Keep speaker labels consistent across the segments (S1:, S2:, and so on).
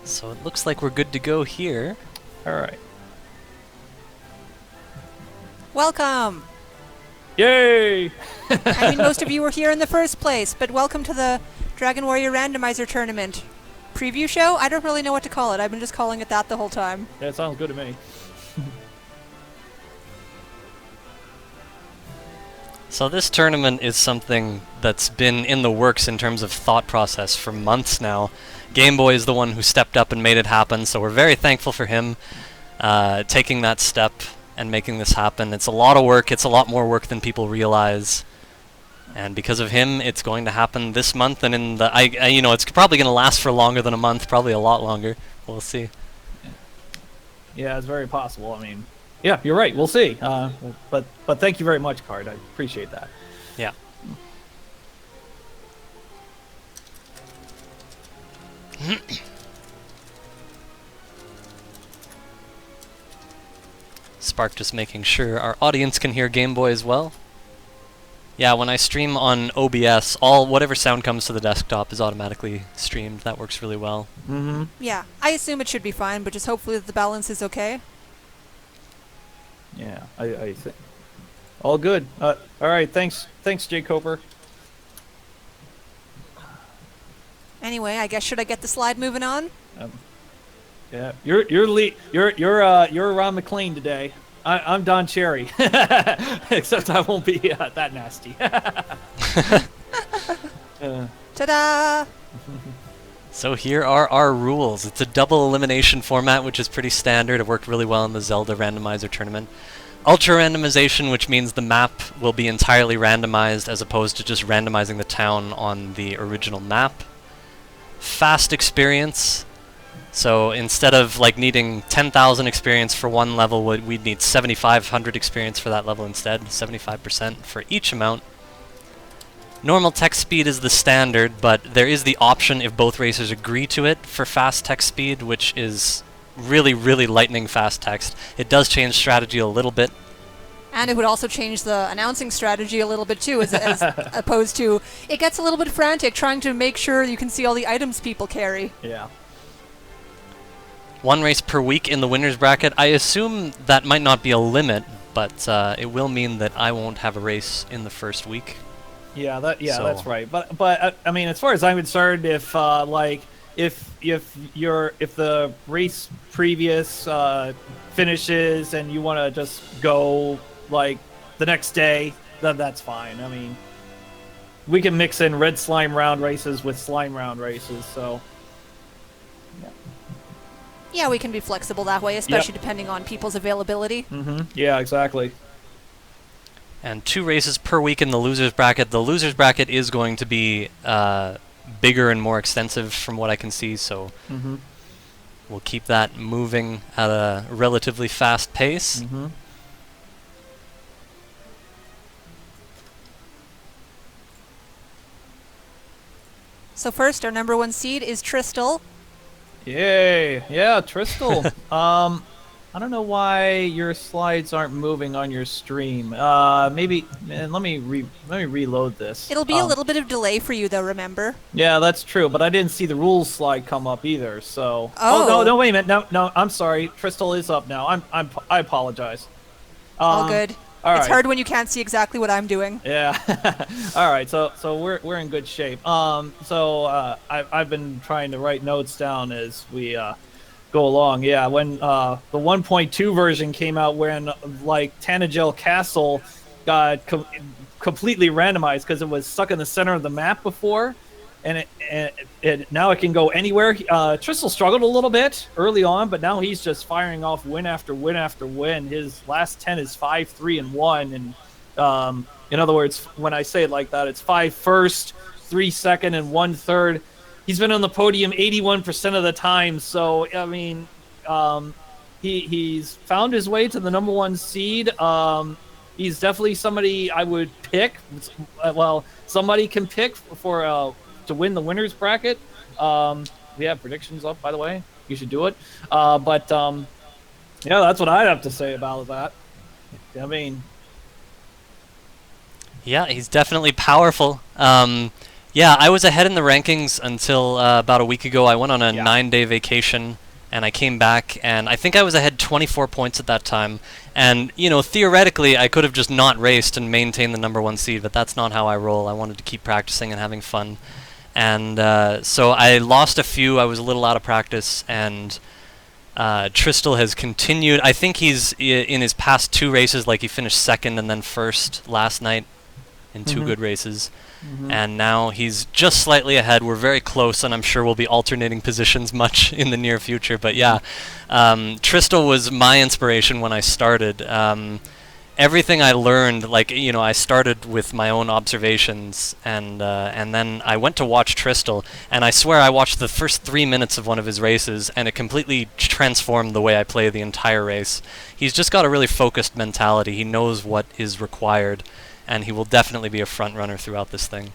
S1: So it looks like we're good to go here.
S2: All right.
S3: Welcome!
S2: Yay!
S3: I mean, most of you were here in the first place, but welcome to the Dragon Warrior Randomizer Tournament. Preview show? I don't really know what to call it. I've been just calling it that the whole time.
S2: Yeah, it sounds good to me.
S1: So this tournament is something that's been in the works in terms of thought process for months now. Game Boy is the one who stepped up and made it happen, so we're very thankful for him taking that step and making this happen. It's a lot of work. It's a lot more work than people realize. And because of him, it's going to happen this month, and in the you know, it's probably going to last for longer than a month, probably a lot longer. We'll see.
S2: Yeah, it's very possible. I mean, yeah, you're right. We'll see. But thank you very much, Card. I appreciate that.
S1: Yeah. Spark just making sure our audience can hear Game Boy as well. Yeah, when I stream on OBS, whatever sound comes to the desktop is automatically streamed. That works really well.
S2: Mm-hmm.
S3: Yeah, I assume it should be fine, but just hopefully that the balance is okay.
S2: Yeah, I think all good. All right, thanks, Jay Coper.
S3: Anyway, I guess should I get the slide moving on?
S2: Yeah, you're Ron McLean today. I'm Don Cherry, except I won't be that nasty.
S3: Ta-da!
S1: So here are our rules. It's a double elimination format, which is pretty standard. It worked really well in the Zelda Randomizer tournament. Ultra randomization, which means the map will be entirely randomized as opposed to just randomizing the town on the original map. Fast experience. So instead of like needing 10,000 experience for one level, we'd need 7,500 experience for that level instead, 75% for each amount. Normal text speed is the standard, but there is the option if both racers agree to it for fast text speed, which is really, really lightning fast text. It does change strategy a little bit.
S3: And it would also change the announcing strategy a little bit too, as opposed to it gets a little bit frantic trying to make sure you can see all the items people carry.
S2: Yeah.
S1: One race per week in the winner's bracket. I assume that might not be a limit, but it will mean that I won't have a race in the first week.
S2: Yeah, that's right. But I mean, as far as I'm concerned, if the race previous finishes and you want to just go like the next day, then that's fine. I mean, we can mix in red slime round races with slime round races, so.
S3: Yeah, we can be flexible that way, especially depending on people's availability.
S2: Mm-hmm. Yeah, exactly.
S1: And 2 races per week in the loser's bracket. The loser's bracket is going to be bigger and more extensive from what I can see, so we'll keep that moving at a relatively fast pace.
S2: Mm-hmm.
S3: So first, our number 1 seed is Tristal.
S2: Yay! Yeah, Tristal. I don't know why your slides aren't moving on your stream. Maybe let me reload this.
S3: It'll be a little bit of delay for you, though. Remember?
S2: Yeah, that's true. But I didn't see the rules slide come up either. So.
S3: Oh
S2: no! Wait a minute. No. I'm sorry. Tristal is up now. I apologize.
S3: All good.
S2: All
S3: it's
S2: right.
S3: hard when you can't see exactly what I'm doing.
S2: Yeah. All right. So we're in good shape. I've been trying to write notes down as we go along. Yeah. When the 1.2 version came out, when like Tanagel Castle got completely randomized because it was stuck in the center of the map before, and it now it can go anywhere. Tristal struggled a little bit early on, but now he's just firing off win after win after win. His last 10 is 5-3-1, and in other words, when I say it like that, it's 5 first, 3 second, and 1 third. He's been on the podium 81% of the time, so I mean, he's found his way to the number 1 seed. He's definitely somebody I would pick. Well, somebody can pick for to win the winner's bracket. We have predictions up, by the way. You should do it. Yeah, that's what I'd have to say about that. I mean,
S1: Yeah, he's definitely powerful. Yeah, I was ahead in the rankings until about a week ago. I went on a
S2: Yeah.
S1: 9-day vacation, and I came back, and I think I was ahead 24 points at that time. And, theoretically, I could have just not raced and maintained the number 1 seed, but that's not how I roll. I wanted to keep practicing and having fun. And so I lost a few. I was a little out of practice, and Tristel has continued. I think he's in his past 2 races, like he finished second and then first last night in 2 good races. And now he's just slightly ahead. We're very close, and I'm sure we'll be alternating positions much in the near future. But yeah, Tristel was my inspiration when I started. Everything I learned, I started with my own observations, and then I went to watch Tristel, and I swear I watched the first 3 minutes of one of his races, and it completely transformed the way I play the entire race. He's just got a really focused mentality. He knows what is required, and he will definitely be a front runner throughout this thing.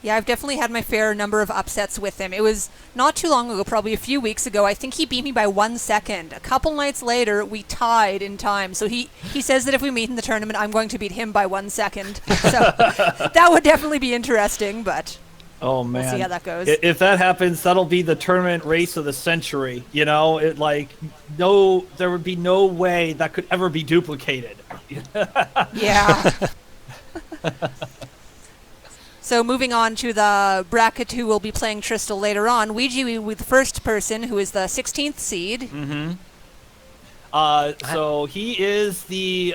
S3: Yeah, I've definitely had my fair number of upsets with him. It was not too long ago, probably a few weeks ago. I think he beat me by 1 second. A couple nights later, we tied in time. So he says that if we meet in the tournament, I'm going to beat him by 1 second. So that would definitely be interesting, but
S2: Oh man,
S3: we'll see how that goes.
S2: If that happens, that'll be the tournament race of the century. There would be no way that could ever be duplicated.
S3: Yeah. So moving on to the bracket who will be playing Tristel later on, Ouija with the first person, who is the 16th seed.
S2: So he is the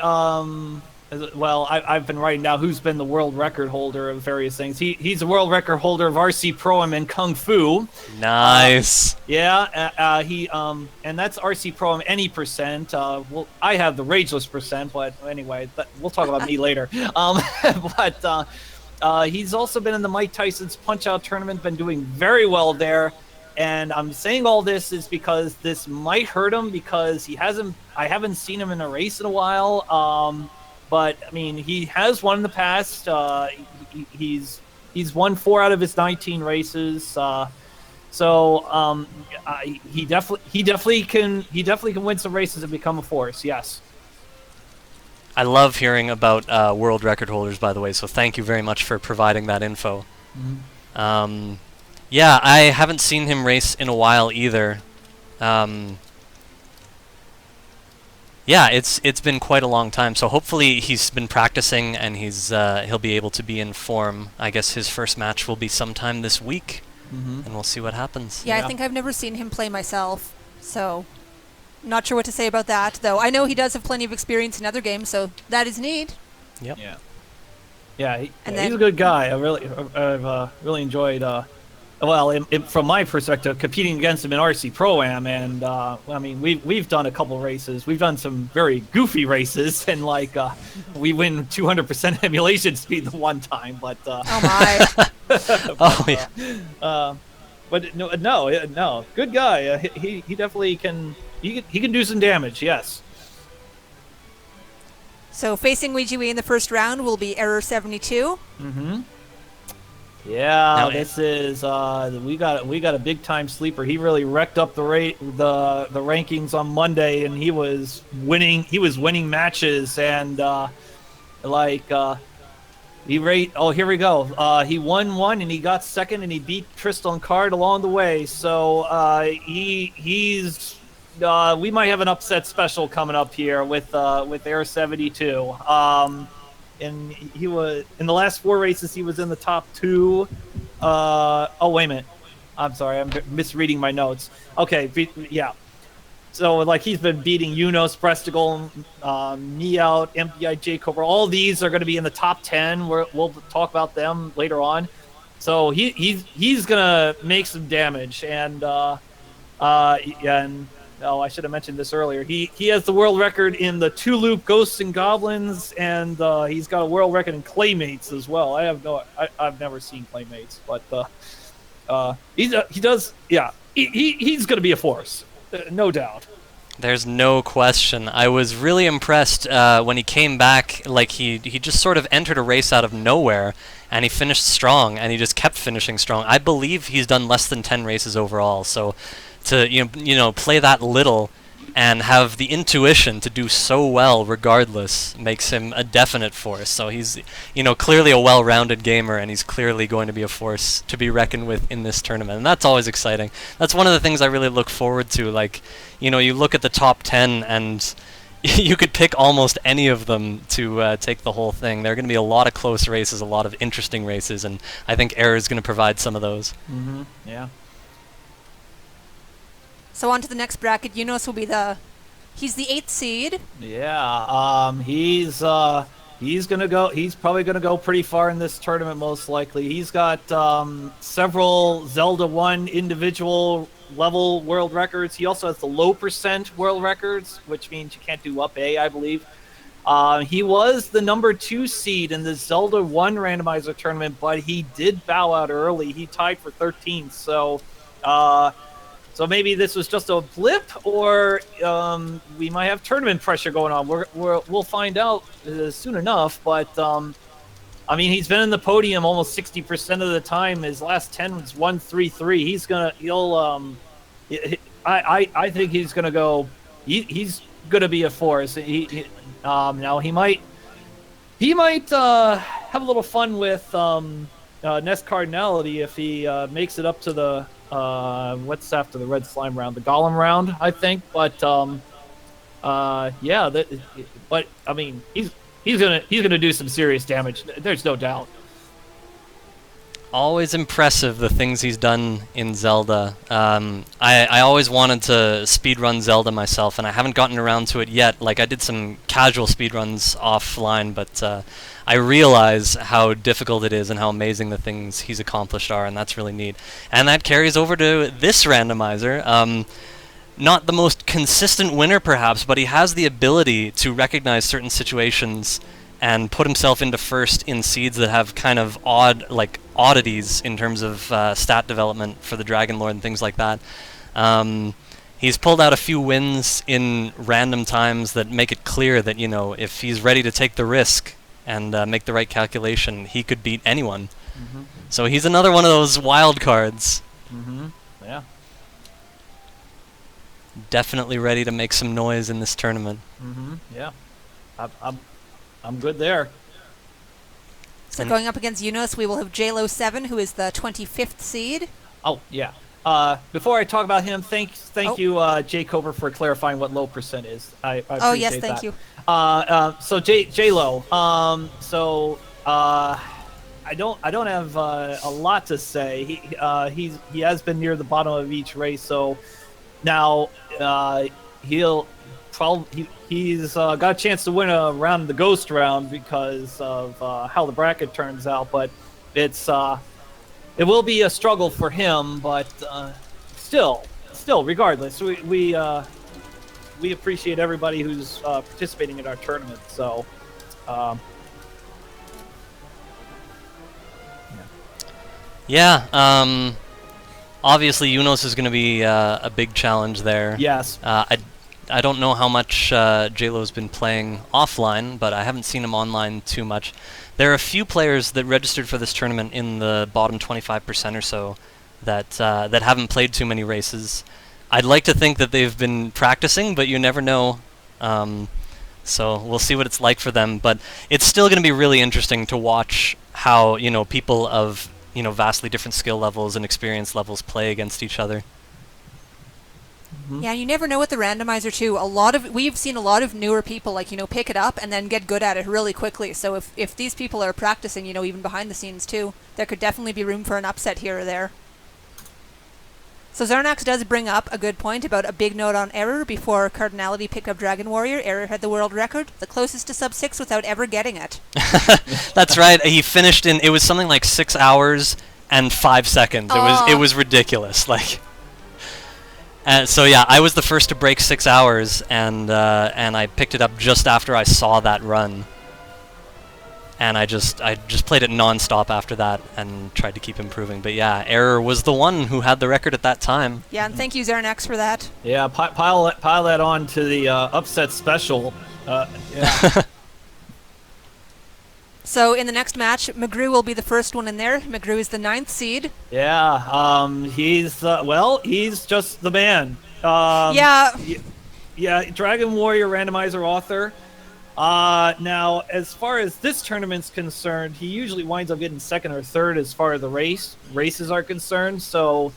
S2: I've been writing down who's been the world record holder of various things. He's the world record holder of RC Pro-Am and Kung Fu.
S1: Nice.
S2: And that's RC Pro-Am any percent. I have the Rageless percent, but anyway, we'll talk about me later. He's also been in the Mike Tyson's Punch-Out tournament, been doing very well there. And I'm saying all this is because this might hurt him because I haven't seen him in a race in a while. But I mean, he has won in the past. He's won 4 out of his 19 races. He definitely can win some races and become a force. Yes.
S1: I love hearing about world record holders, by the way, so thank you very much for providing that info. Yeah, I haven't seen him race in a while either. Yeah, it's been quite a long time, so hopefully he's been practicing and he'll be able to be in form. I guess his first match will be sometime this week, and we'll see what happens.
S3: Yeah, I think I've never seen him play myself, so not sure what to say about that, though. I know he does have plenty of experience in other games, so that is neat.
S1: Yep.
S2: Yeah, he's a good guy. I've really enjoyed. From my perspective, competing against him in RC Pro-Am, and I mean, we've done a couple races. We've done some very goofy races, and we win 200% emulation speed the one time. But
S3: oh my!
S2: But no, good guy. He definitely can. He can do some damage. Yes.
S3: So facing Ouija in the first round will be Error 72.
S2: Yeah, this is we got a big time sleeper. He really wrecked up the rankings on Monday, and he was winning matches, and he rate. Oh, here we go. He won one, and he got second, and he beat Tristel and Card along the way. So he's we might have an upset special coming up here with Air 72. And he was in the last 4 races. He was in the top 2. Oh, wait a minute. I'm sorry. I'm misreading my notes. Okay. Yeah. So he's been beating Unos, Prestigal, Meout, MPI, Cobra. All these are going to be in the top 10. We'll talk about them later on. So he's going to make some damage. And oh, I should have mentioned this earlier. He has the world record in the 2-loop Ghosts and Goblins, and he's got a world record in Claymates as well. I've never seen Claymates, but he's going to be a force, no doubt.
S1: There's no question. I was really impressed when he came back. He just sort of entered a race out of nowhere, and he finished strong, and he just kept finishing strong. I believe he's done less than 10 races overall, so to play that little and have the intuition to do so well regardless makes him a definite force. So he's, clearly a well-rounded gamer, and he's clearly going to be a force to be reckoned with in this tournament, and that's always exciting. That's one of the things I really look forward to. Like, you look at the top 10 and you could pick almost any of them to take the whole thing. There are going to be a lot of close races, a lot of interesting races, and I think Error is going to provide some of those.
S2: Yeah.
S3: So on to the next bracket. Yunus will be he's the 8th seed.
S2: Yeah. He's gonna go. He's probably gonna go pretty far in this tournament, most likely. He's got several Zelda 1 individual level world records. He also has the low percent world records, which means you can't do up A, I believe. He was the number 2 seed in the Zelda 1 randomizer tournament, but he did bow out early. He tied for 13th, so maybe this was just a blip, or we might have tournament pressure going on. We'll find out soon enough, but he's been in the podium almost 60% of the time. His last 10 was 1-3-3. I think he's gonna go. He's gonna be a force. Now he might have a little fun with Nest Cardinality if he makes it up to the what's after the red slime round, the Golem round, I think. But he's gonna do some serious damage. There's no doubt.
S1: Always impressive, the things he's done in Zelda. I always wanted to speedrun Zelda myself, and I haven't gotten around to it yet. Like, I did some casual speedruns offline, but I realize how difficult it is and how amazing the things he's accomplished are, and that's really neat. And that carries over to this randomizer. Not the most consistent winner, perhaps, but he has the ability to recognize certain situations and put himself into first in seeds that have kind of oddities in terms of stat development for the Dragon Lord and things like that. He's pulled out a few wins in random times that make it clear that, if he's ready to take the risk and make the right calculation, he could beat anyone. So he's another one of those wild cards.
S2: Yeah.
S1: Definitely ready to make some noise in this tournament.
S2: Yeah. I'm good there.
S3: So going up against Yunus, we will have JLo7, who is the 25th seed.
S2: Oh, yeah. Before I talk about him, thank you, Jay Cover, for clarifying what low percent is. I appreciate
S3: yes,
S2: that.
S3: thank you.
S2: So J-Lo. I don't have a lot to say. He has been near the bottom of each race, so now he's got a chance to win a round of the Ghost round because of how the bracket turns out, but it will be a struggle for him, but still, regardless, we appreciate everybody who's participating in our tournament. So,
S1: obviously Yunus is going to be a big challenge there.
S2: Yes.
S1: I don't know how much JLo's been playing offline, but I haven't seen him online too much. There are a few players that registered for this tournament in the bottom 25% or so that haven't played too many races. I'd like to think that they've been practicing, but you never know. So we'll see what it's like for them. But it's still going to be really interesting to watch how people of vastly different skill levels and experience levels play against each other.
S3: Yeah, you never know with the randomizer too. We've seen a lot of newer people pick it up and then get good at it really quickly. So if these people are practicing, even behind the scenes too, there could definitely be room for an upset here or there. So Zarnax does bring up a good point about a big note on Error. Before Cardinality picked up Dragon Warrior, Error had the world record, the closest to sub 6 without ever getting it.
S1: That's right. He finished it was something like 6 hours and 5 seconds. It was ridiculous. So yeah, I was the first to break 6 hours, and I picked it up just after I saw that run. And I just played it non-stop after that and tried to keep improving. But yeah, Error was the one who had the record at that time.
S3: Yeah, and thank you, Zarnax, for that.
S2: Yeah, pile that on to the upset special. Yeah.
S3: So in the next match, McGrew will be the first one in there. McGrew is the 9th seed.
S2: Yeah, he's just the man.
S3: Yeah.
S2: Yeah, Dragon Warrior Randomizer author. Now, as far as this tournament's concerned, he usually winds up getting second or third as far as the races are concerned. So,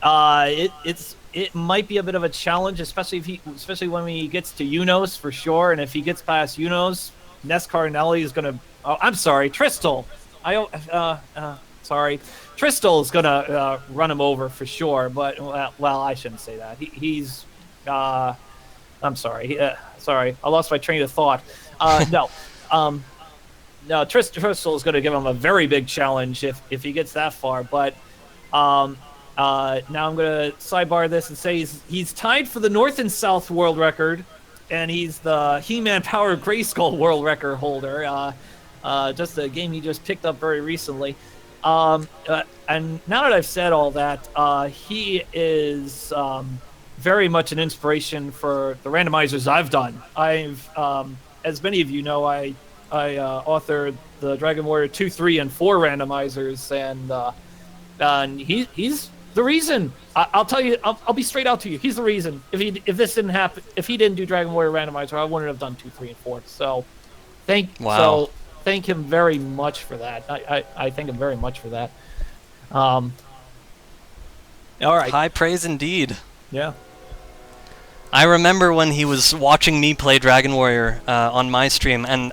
S2: it might be a bit of a challenge, especially when he gets to Unos for sure. And if he gets past Unos, Ness Cardinelli is gonna. Oh, I'm sorry, Tristal. Sorry, Tristal is gonna run him over for sure. But well, I shouldn't say that. He's. I'm sorry. Sorry, I lost my train of thought. No. No, Tristal is going to give him a very big challenge if he gets that far. But now I'm going to sidebar this and say he's tied for the North and South world record, and he's the He-Man Power Grayskull world record holder. Just a game he just picked up very recently. And now that I've said all that, he is very much an inspiration for the randomizers I've done. As many of you know, I authored the Dragon Warrior 2, 3, and 4 randomizers, and he's the reason. I'll tell you, I'll be straight out to you. He's the reason. If this didn't happen, if he didn't do Dragon Warrior randomizer, I wouldn't have done 2, 3, and 4. So thank him very much for that. I thank him very much for that. All right.
S1: High praise indeed.
S2: Yeah.
S1: I remember when he was watching me play Dragon Warrior on my stream and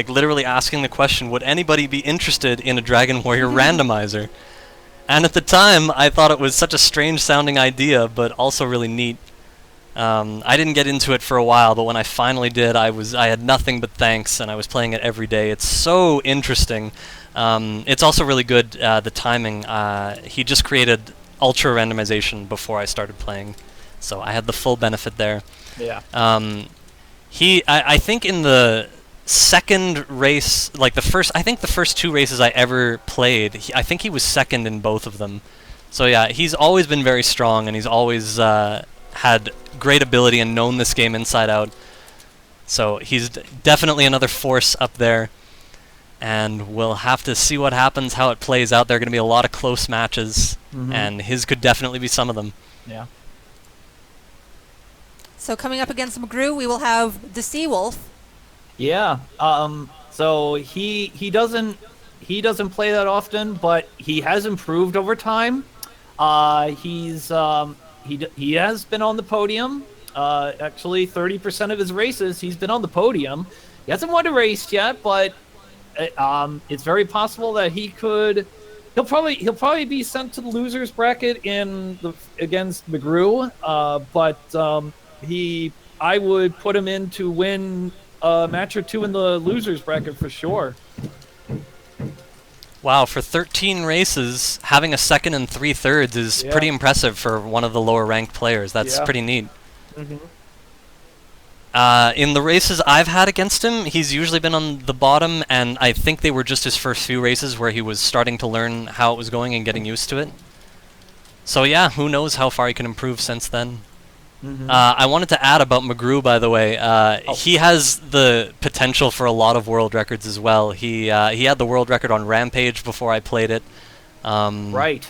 S1: literally asking the question, would anybody be interested in a Dragon Warrior randomizer? And at the time, I thought it was such a strange sounding idea, but also really neat. I didn't get into it for a while, but when I finally did, I had nothing but thanks, and I was playing it every day. It's so interesting. It's also really good, the timing. He just created Ultra Randomization before I started playing. So I had the full benefit there.
S2: Yeah.
S1: I think in the second race, like the first 2 races I ever played, I think he was second in both of them. So yeah, he's always been very strong, and he's always had great ability and known this game inside out. So he's definitely another force up there. And we'll have to see what happens, how it plays out. There are going to be a lot of close matches, and his could definitely be some of them.
S2: Yeah.
S3: So coming up against McGrew, we will have the Seawolf.
S2: Yeah. So he doesn't play that often, but he has improved over time. He has been on the podium. Actually, 30% of his races he's been on the podium. He hasn't won a race yet, but it's very possible that he'll probably be sent to the losers bracket against McGrew. But I would put him in to win a match or 2 in the losers bracket for sure.
S1: Wow, for 13 races, having a second and 3/3 is pretty impressive for one of the lower ranked players. That's pretty neat. In the races I've had against him, he's usually been on the bottom, and I think they were just his first few races where he was starting to learn how it was going and getting used to it. So yeah, who knows how far he can improve since then. I wanted to add about McGrew, by the way. He has the potential for a lot of world records as well. He had the world record on Rampage before I played it.
S2: Right.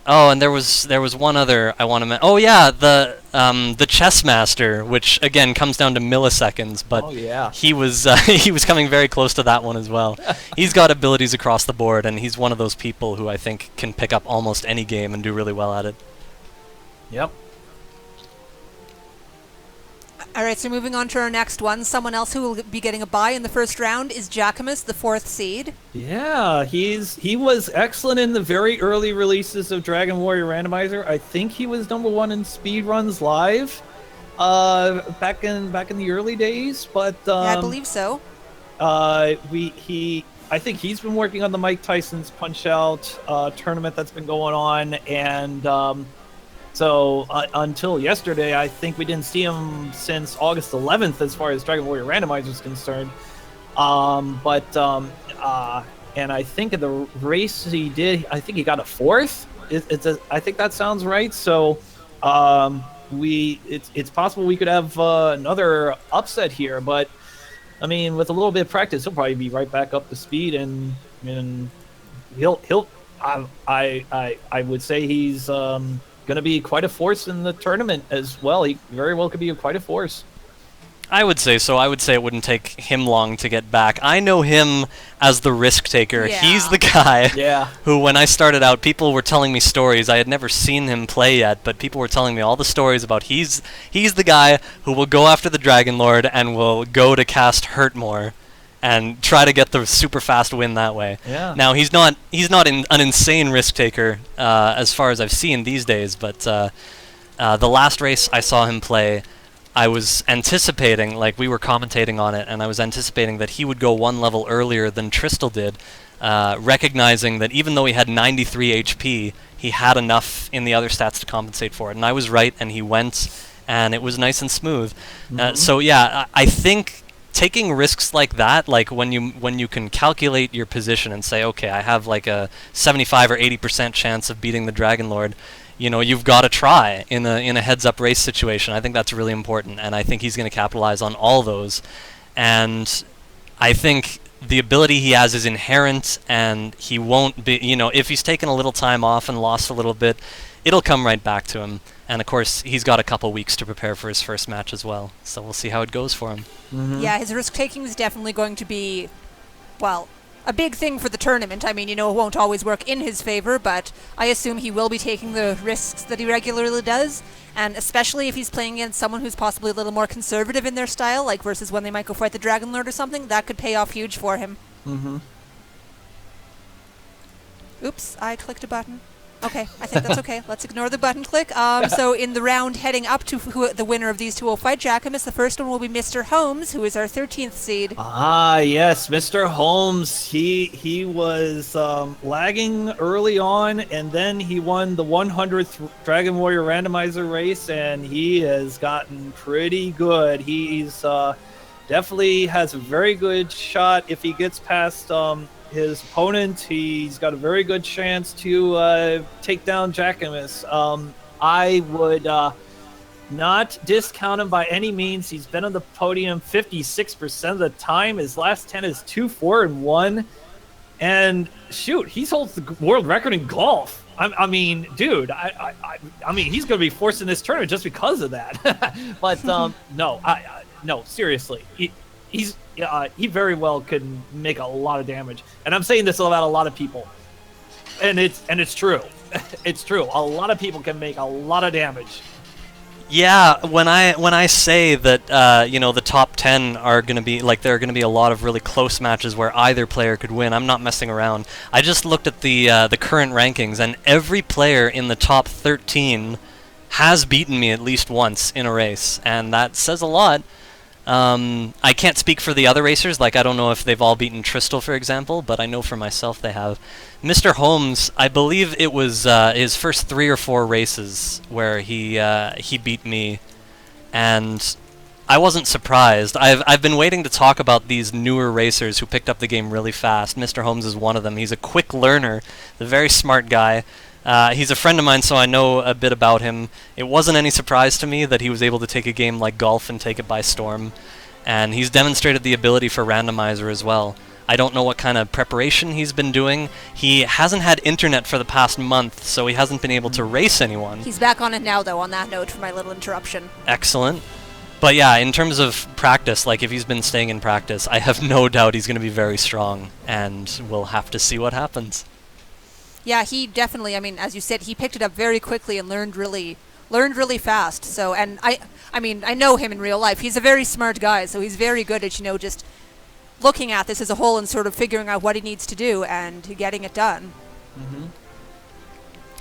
S1: Oh, and there was one other I want to mention. Oh yeah, the Chess Master, which again comes down to milliseconds, but he was coming very close to that one as well. He's got abilities across the board, and he's one of those people who I think can pick up almost any game and do really well at it.
S2: Yep.
S3: All right, so moving on to our next one. Someone else who will be getting a bye in the first round is Jacquemus, the 4th seed.
S2: Yeah, he was excellent in the very early releases of Dragon Warrior Randomizer. I think he was #1 in speedruns live back in the early days. But
S3: yeah, I believe so.
S2: I think he's been working on the Mike Tyson's Punch-Out tournament that's been going on, and so until yesterday, I think we didn't see him since August 11th as far as Dragon Warrior Randomizer is concerned. And I think in the race he did, I think he got a 4th. I think that sounds right. So it's possible we could have another upset here. But I mean, with a little bit of practice, he'll probably be right back up to speed, and he'll I would say he's going to be quite a force in the tournament as well. He very well could be quite a force.
S1: I would say so. I would say it wouldn't take him long to get back. I know him as the risk taker.
S3: Yeah.
S1: He's the guy
S2: Yeah.
S1: who, when I started out, people were telling me stories. I had never seen him play yet, but people were telling me all the stories about he's the guy who will go after the Dragon Lord and will go to cast Hurtmore and try to get the super fast win that way.
S2: Yeah.
S1: Now he's not an insane risk taker as far as I've seen these days, but the last race I saw him play, I was anticipating, like we were commentating on it, and I was anticipating that he would go one level earlier than Tristel did, recognizing that even though he had 93 HP, he had enough in the other stats to compensate for it. And I was right, and he went, and it was nice and smooth. So yeah, I think taking risks like that, like when you can calculate your position and say, okay, I have like a 75 or 80% chance of beating the Dragon Lord, you know, you've got to try in a heads-up race situation. I think that's really important, and I think he's going to capitalize on all those. And I think the ability he has is inherent, and he won't be, you know, if he's taken a little time off and lost a little bit, it'll come right back to him. And of course, he's got a couple weeks to prepare for his first match as well, so we'll see how it goes for him.
S3: Yeah, his risk-taking is definitely going to be, well, a big thing for the tournament. I mean, you know, it won't always work in his favor, but I assume he will be taking the risks that he regularly does, and especially if he's playing against someone who's possibly a little more conservative in their style, like versus when they might go fight the Dragon Lord or something, that could pay off huge for him. Oops, I clicked a button. Okay, I think that's okay. Let's ignore the button click. So in the round heading up to the winner of these two will fight Jackamus, the first one will be Mr. Holmes, who is our 13th seed.
S2: Ah, yes, Mr. Holmes. He was lagging early on, and then he won the 100th Dragon Warrior Randomizer race, and he has gotten pretty good. He's definitely has a very good shot if he gets past his opponent. He's got a very good chance to take down Jackamus. I would not discount him by any means. He's been on the podium 56% of the time. His last 10 is 2-4-1. And shoot, he holds the world record in golf. I mean, dude, I mean, he's going to be forced in this tournament just because of that. But no, seriously, he very well could make a lot of damage, and I'm saying this about a lot of people, and it's true. It's true. A lot of people can make a lot of damage.
S1: Yeah, when I say that you know, the top 10 are going to be, like, there are going to be a lot of really close matches where either player could win, I'm not messing around. I just looked at the current rankings, and every player in the top 13 has beaten me at least once in a race, and that says a lot. I can't speak for the other racers, like I don't know if they've all beaten Tristel, for example, but I know for myself they have. Mr. Holmes, I believe it was his first 3 or 4 races where he beat me, and I wasn't surprised. I've been waiting to talk about these newer racers who picked up the game really fast. Mr. Holmes is one of them. He's a quick learner, a very smart guy. He's a friend of mine, so I know a bit about him. It wasn't any surprise to me that he was able to take a game like golf and take it by storm. And he's demonstrated the ability for Randomizer as well. I don't know what kind of preparation he's been doing. He hasn't had internet for the past month, so he hasn't been able to race anyone.
S3: He's back on it now, though, on that note, for my little interruption.
S1: Excellent. But yeah, in terms of practice, like if he's been staying in practice, I have no doubt he's going to be very strong, and we'll have to see what happens.
S3: Yeah, he definitely, I mean, as you said, he picked it up very quickly and learned really fast. So, and I mean, I know him in real life. He's a very smart guy, so he's very good at, you know, just looking at this as a whole and sort of figuring out what he needs to do and getting it done.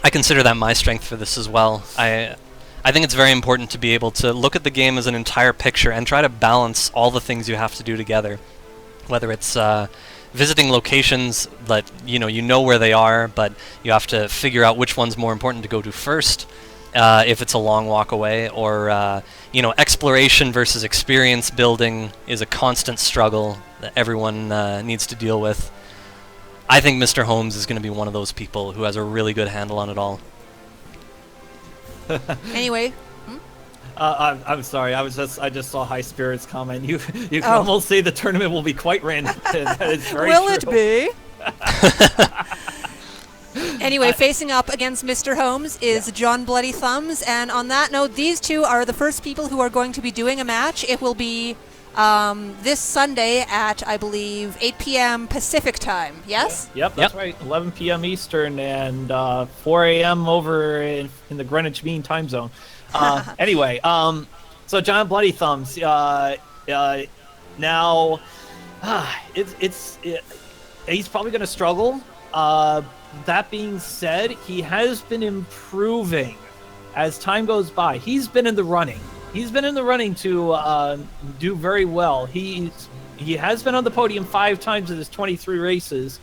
S1: I consider that my strength for this as well. I think it's very important to be able to look at the game as an entire picture and try to balance all the things you have to do together. Whether it's visiting locations that you know where they are, but you have to figure out which one's more important to go to first, if it's a long walk away, or you know, exploration versus experience building is a constant struggle that everyone needs to deal with. I think Mr. Holmes is going to be one of those people who has a really good handle on it all.
S3: Anyway.
S2: I'm sorry. I just saw High Spirits comment. You can almost say the tournament will be quite random. That is very
S3: Will
S2: true.
S3: it be? Anyway, facing up against Mr. Holmes is John Bloody Thumbs, and on that note, these two are the first people who are going to be doing a match. It will be this Sunday at, I believe, 8 p.m. Pacific time. Yes?
S2: Yep, that's right. 11 p.m. Eastern and 4 a.m. over in the Greenwich Mean Time Zone. Anyway, so John Bloody Thumbs. Now, he's probably going to struggle. That being said, he has been improving as time goes by. He's been in the running. He's been in the running to do very well. He has been on the podium 5 times in his 23 races.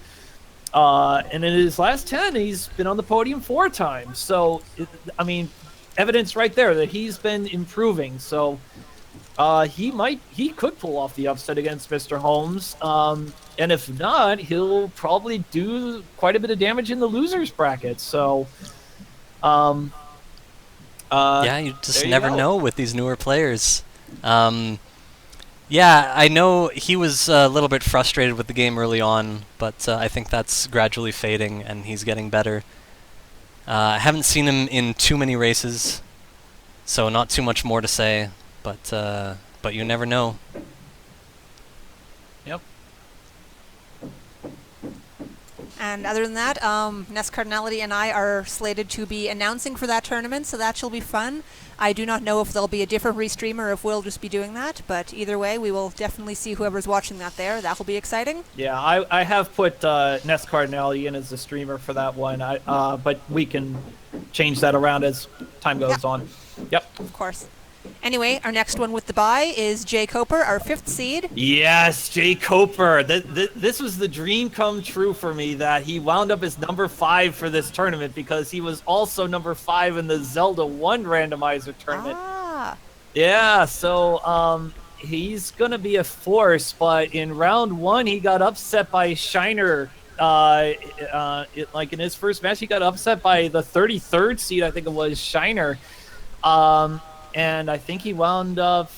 S2: And in his last 10, he's been on the podium 4 times. So, evidence right there that he's been improving. So, he could pull off the upset against Mr. Holmes. And if not, he'll probably do quite a bit of damage in the losers bracket. So,
S1: yeah, you just never know with these newer players. Yeah, I know he was a little bit frustrated with the game early on, but I think that's gradually fading, and he's getting better. I haven't seen him in too many races, so not too much more to say, but you never know.
S2: Yep.
S3: And other than that, Ness Cardinality and I are slated to be announcing for that tournament, so that shall be fun. I do not know if there'll be a different restream or if we'll just be doing that, but either way, we will definitely see whoever's watching that there. That will be exciting.
S2: Yeah, I have put Ness Cardinality in as a streamer for that one, but we can change that around as time goes on. Yep.
S3: Of course. Anyway, our next one with the bye is Jay Coper, our 5th seed.
S2: Yes, Jay Coper. This was the dream come true for me that he wound up as number 5 for this tournament because he was also number 5 in the Zelda 1 randomizer tournament.
S3: Ah.
S2: Yeah, so he's going to be a force, but in round 1 he got upset by Shiner. In his first match, he got upset by the 33rd seed, I think it was, Shiner. And I think he wound up,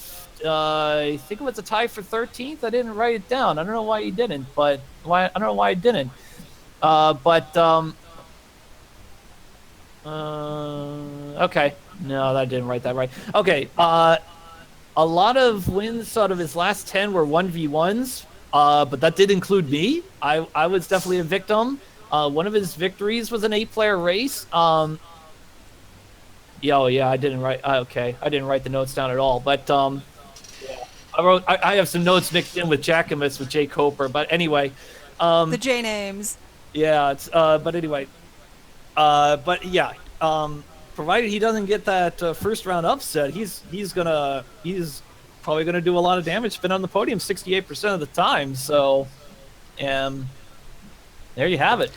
S2: I think it was a tie for 13th. I didn't write it down. I don't know why he didn't, but I don't know why he didn't. Okay. No, I didn't write that right. Okay. A lot of wins out of his last 10 were 1v1s, but that did include me. I was definitely a victim. One of his victories was an 8-player race. Yeah, I didn't write. Okay, I didn't write the notes down at all. But I have some notes mixed in with Jackamus with Jay Coper. But anyway,
S3: the J names.
S2: Yeah, it's but anyway, provided he doesn't get that first round upset, he's probably gonna do a lot of damage. Been on the podium 68% of the time. So, there you have it.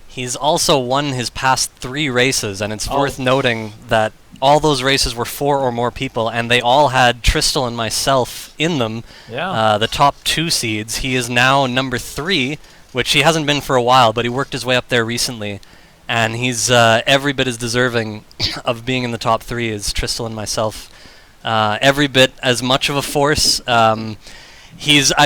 S1: He's also won his past 3 races, and it's worth noting that all those races were 4 or more people, and they all had Tristal and myself in them, the top 2 seeds. He is now number 3, which he hasn't been for a while, but he worked his way up there recently, and he's every bit as deserving of being in the top 3 as Tristal and myself. Every bit as much of a force. I've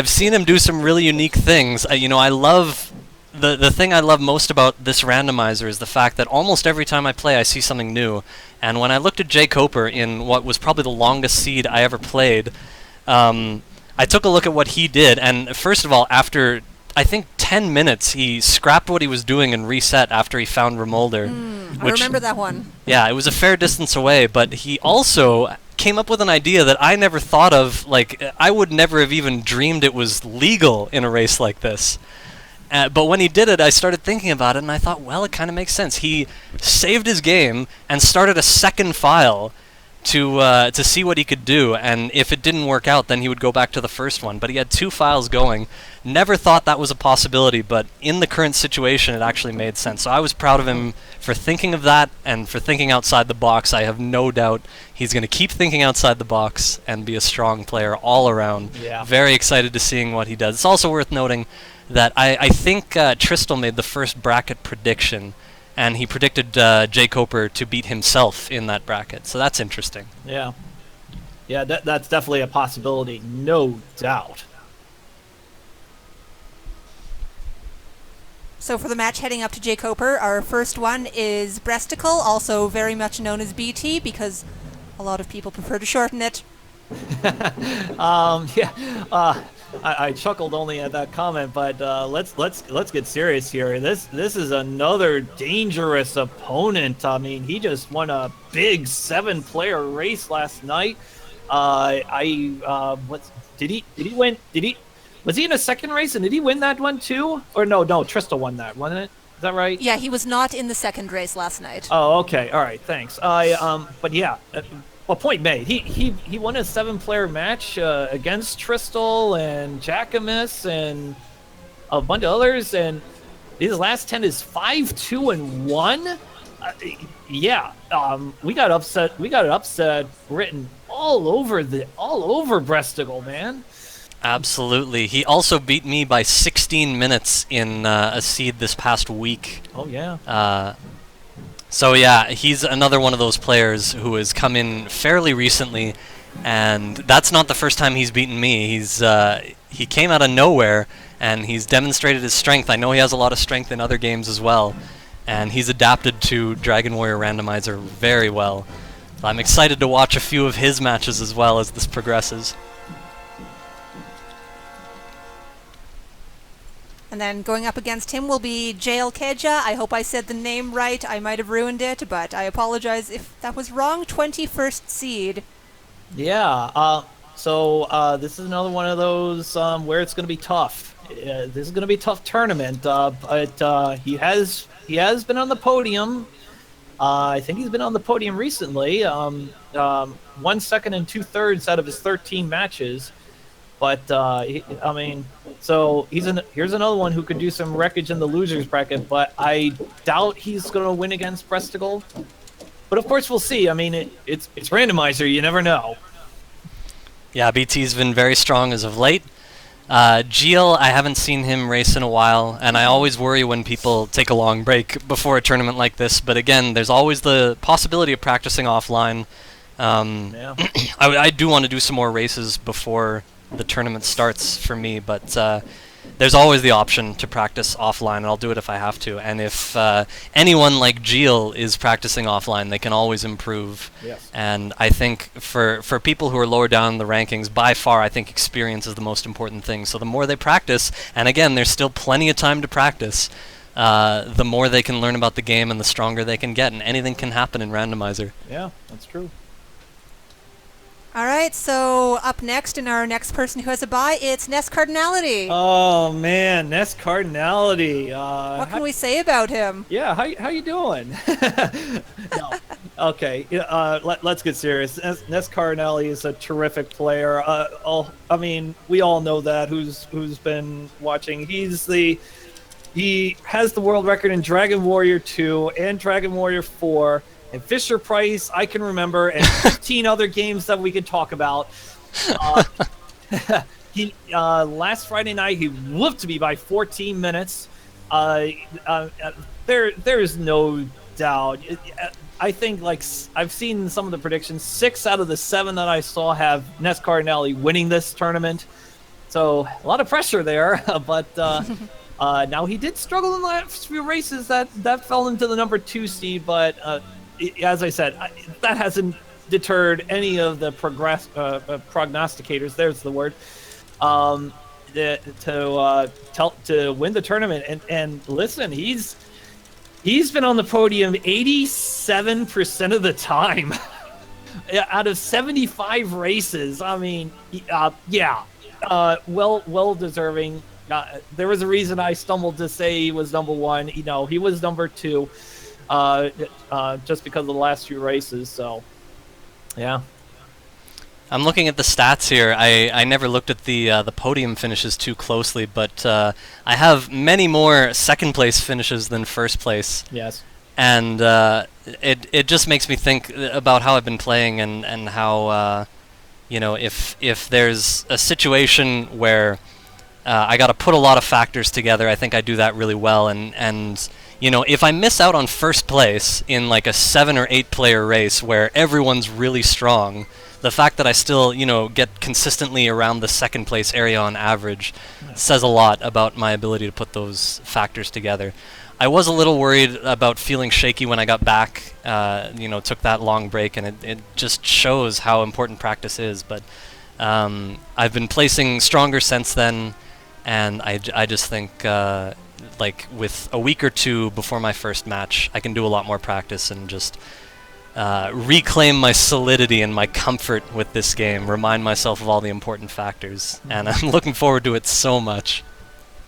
S1: seen him do some really unique things. I love... The thing I love most about this randomizer is the fact that almost every time I play I see something new. And when I looked at Jay Coper in what was probably the longest seed I ever played, I took a look at what he did, and first of all, after I think 10 minutes, he scrapped what he was doing and reset after he found Remolder.
S3: I remember that one.
S1: Yeah, it was a fair distance away, but he also came up with an idea that I never thought of. Like, I would never have even dreamed it was legal in a race like this. But when he did it, I started thinking about it, and I thought, well, it kind of makes sense. He saved his game and started a second file to see what he could do, and if it didn't work out, then he would go back to the first one. But he had 2 files going. Never thought that was a possibility, but in the current situation, it actually made sense. So I was proud of him for thinking of that and for thinking outside the box. I have no doubt he's going to keep thinking outside the box and be a strong player all around.
S2: Yeah.
S1: Very excited to seeing what he does. It's also worth noting that I think Tristal made the first bracket prediction, and he predicted Jay Coper to beat himself in that bracket. So that's interesting.
S2: Yeah. Yeah, that's definitely a possibility, no doubt.
S3: So for the match heading up to Jay Coper, our first one is Breasticle, also very much known as BT because a lot of people prefer to shorten it.
S2: I chuckled only at that comment, but let's get serious here. This is another dangerous opponent. I mean, he just won a big 7-player race last night. Did he win? Was he in a second race and did he win that one too? Or no, Trista won that, wasn't it? Is that right?
S3: Yeah, he was not in the second race last night.
S2: Oh, okay. All right. Thanks. But yeah. Well, point made. He won a 7-player match against Tristal and Jackamus and a bunch of others, and his last 10 is 5-2-1. We got upset. We got an upset written all over Breasticle, man.
S1: Absolutely. He also beat me by 16 minutes in a seed this past week.
S2: Oh yeah.
S1: So yeah, he's another one of those players who has come in fairly recently, and that's not the first time he's beaten me. He came out of nowhere, and he's demonstrated his strength. I know he has a lot of strength in other games as well, and he's adapted to Dragon Warrior Randomizer very well. So I'm excited to watch a few of his matches as well as this progresses.
S3: And then going up against him will be JL Keja. I hope I said the name right. I might have ruined it, but I apologize if that was wrong. 21st seed.
S2: Yeah. So this is another one of those where it's going to be tough. This is going to be a tough tournament. But he has been on the podium. I think he's been on the podium recently. 1 second and 2/3 out of his 13 matches. But so here's another one who could do some wreckage in the losers bracket. But I doubt he's going to win against Breasticle. But of course we'll see. I mean, it's Randomizer. You never know.
S1: Yeah, BT's been very strong as of late. Geel, I haven't seen him race in a while, and I always worry when people take a long break before a tournament like this. But again, there's always the possibility of practicing offline.
S2: Yeah.
S1: I do want to do some more races before the tournament starts for me, but there's always the option to practice offline, and I'll do it if I have to. And if anyone like Geel is practicing offline, they can always improve.
S2: Yes.
S1: And I think for people who are lower down in the rankings, by far, I think experience is the most important thing. So the more they practice, and again, there's still plenty of time to practice, the more they can learn about the game and the stronger they can get, and anything can happen in Randomizer.
S2: Yeah, that's true.
S3: All right, so up next, and our next person who has a bye, it's Ness Cardinality.
S2: Oh man, Ness Cardinality.
S3: What can we say about him?
S2: Yeah, how you doing? No. Okay, let's get serious. Ness Cardinality is a terrific player. I mean, we all know that. Who's been watching? He has the world record in Dragon Warrior 2 and Dragon Warrior 4. And Fisher Price, I can remember, and 15 other games that we could talk about. He last Friday night he whooped me by 14 minutes. There is no doubt. I think I've seen some of the predictions. 6 out of the 7 that I saw have Ness Cardinality winning this tournament. So a lot of pressure there, but. Now he did struggle in the last few races that fell into the number 2 seed, but as I said, that hasn't deterred any of the prognosticators. There's the word. To win the tournament, and listen, he's been on the podium 87% of the time out of 75 races. I mean, well deserving. There was a reason I stumbled to say he was number 1. He was number 2, just because of the last few races. So, yeah.
S1: I'm looking at the stats here. I never looked at the podium finishes too closely, but I have many more second place finishes than first place.
S2: Yes.
S1: And it just makes me think about how I've been playing and how if there's a situation where I got to put a lot of factors together. I think I do that really well, and you know, if I miss out on first place in like a 7 or 8 player race where everyone's really strong, the fact that I still, you know, get consistently around the second place area on average says a lot about my ability to put those factors together. I was a little worried about feeling shaky when I got back, you know, took that long break, and it just shows how important practice is. But I've been placing stronger since then, and I just think, like, with a week or two before my first match, I can do a lot more practice and just reclaim my solidity and my comfort with this game, remind myself of all the important factors, and I'm looking forward to it so much.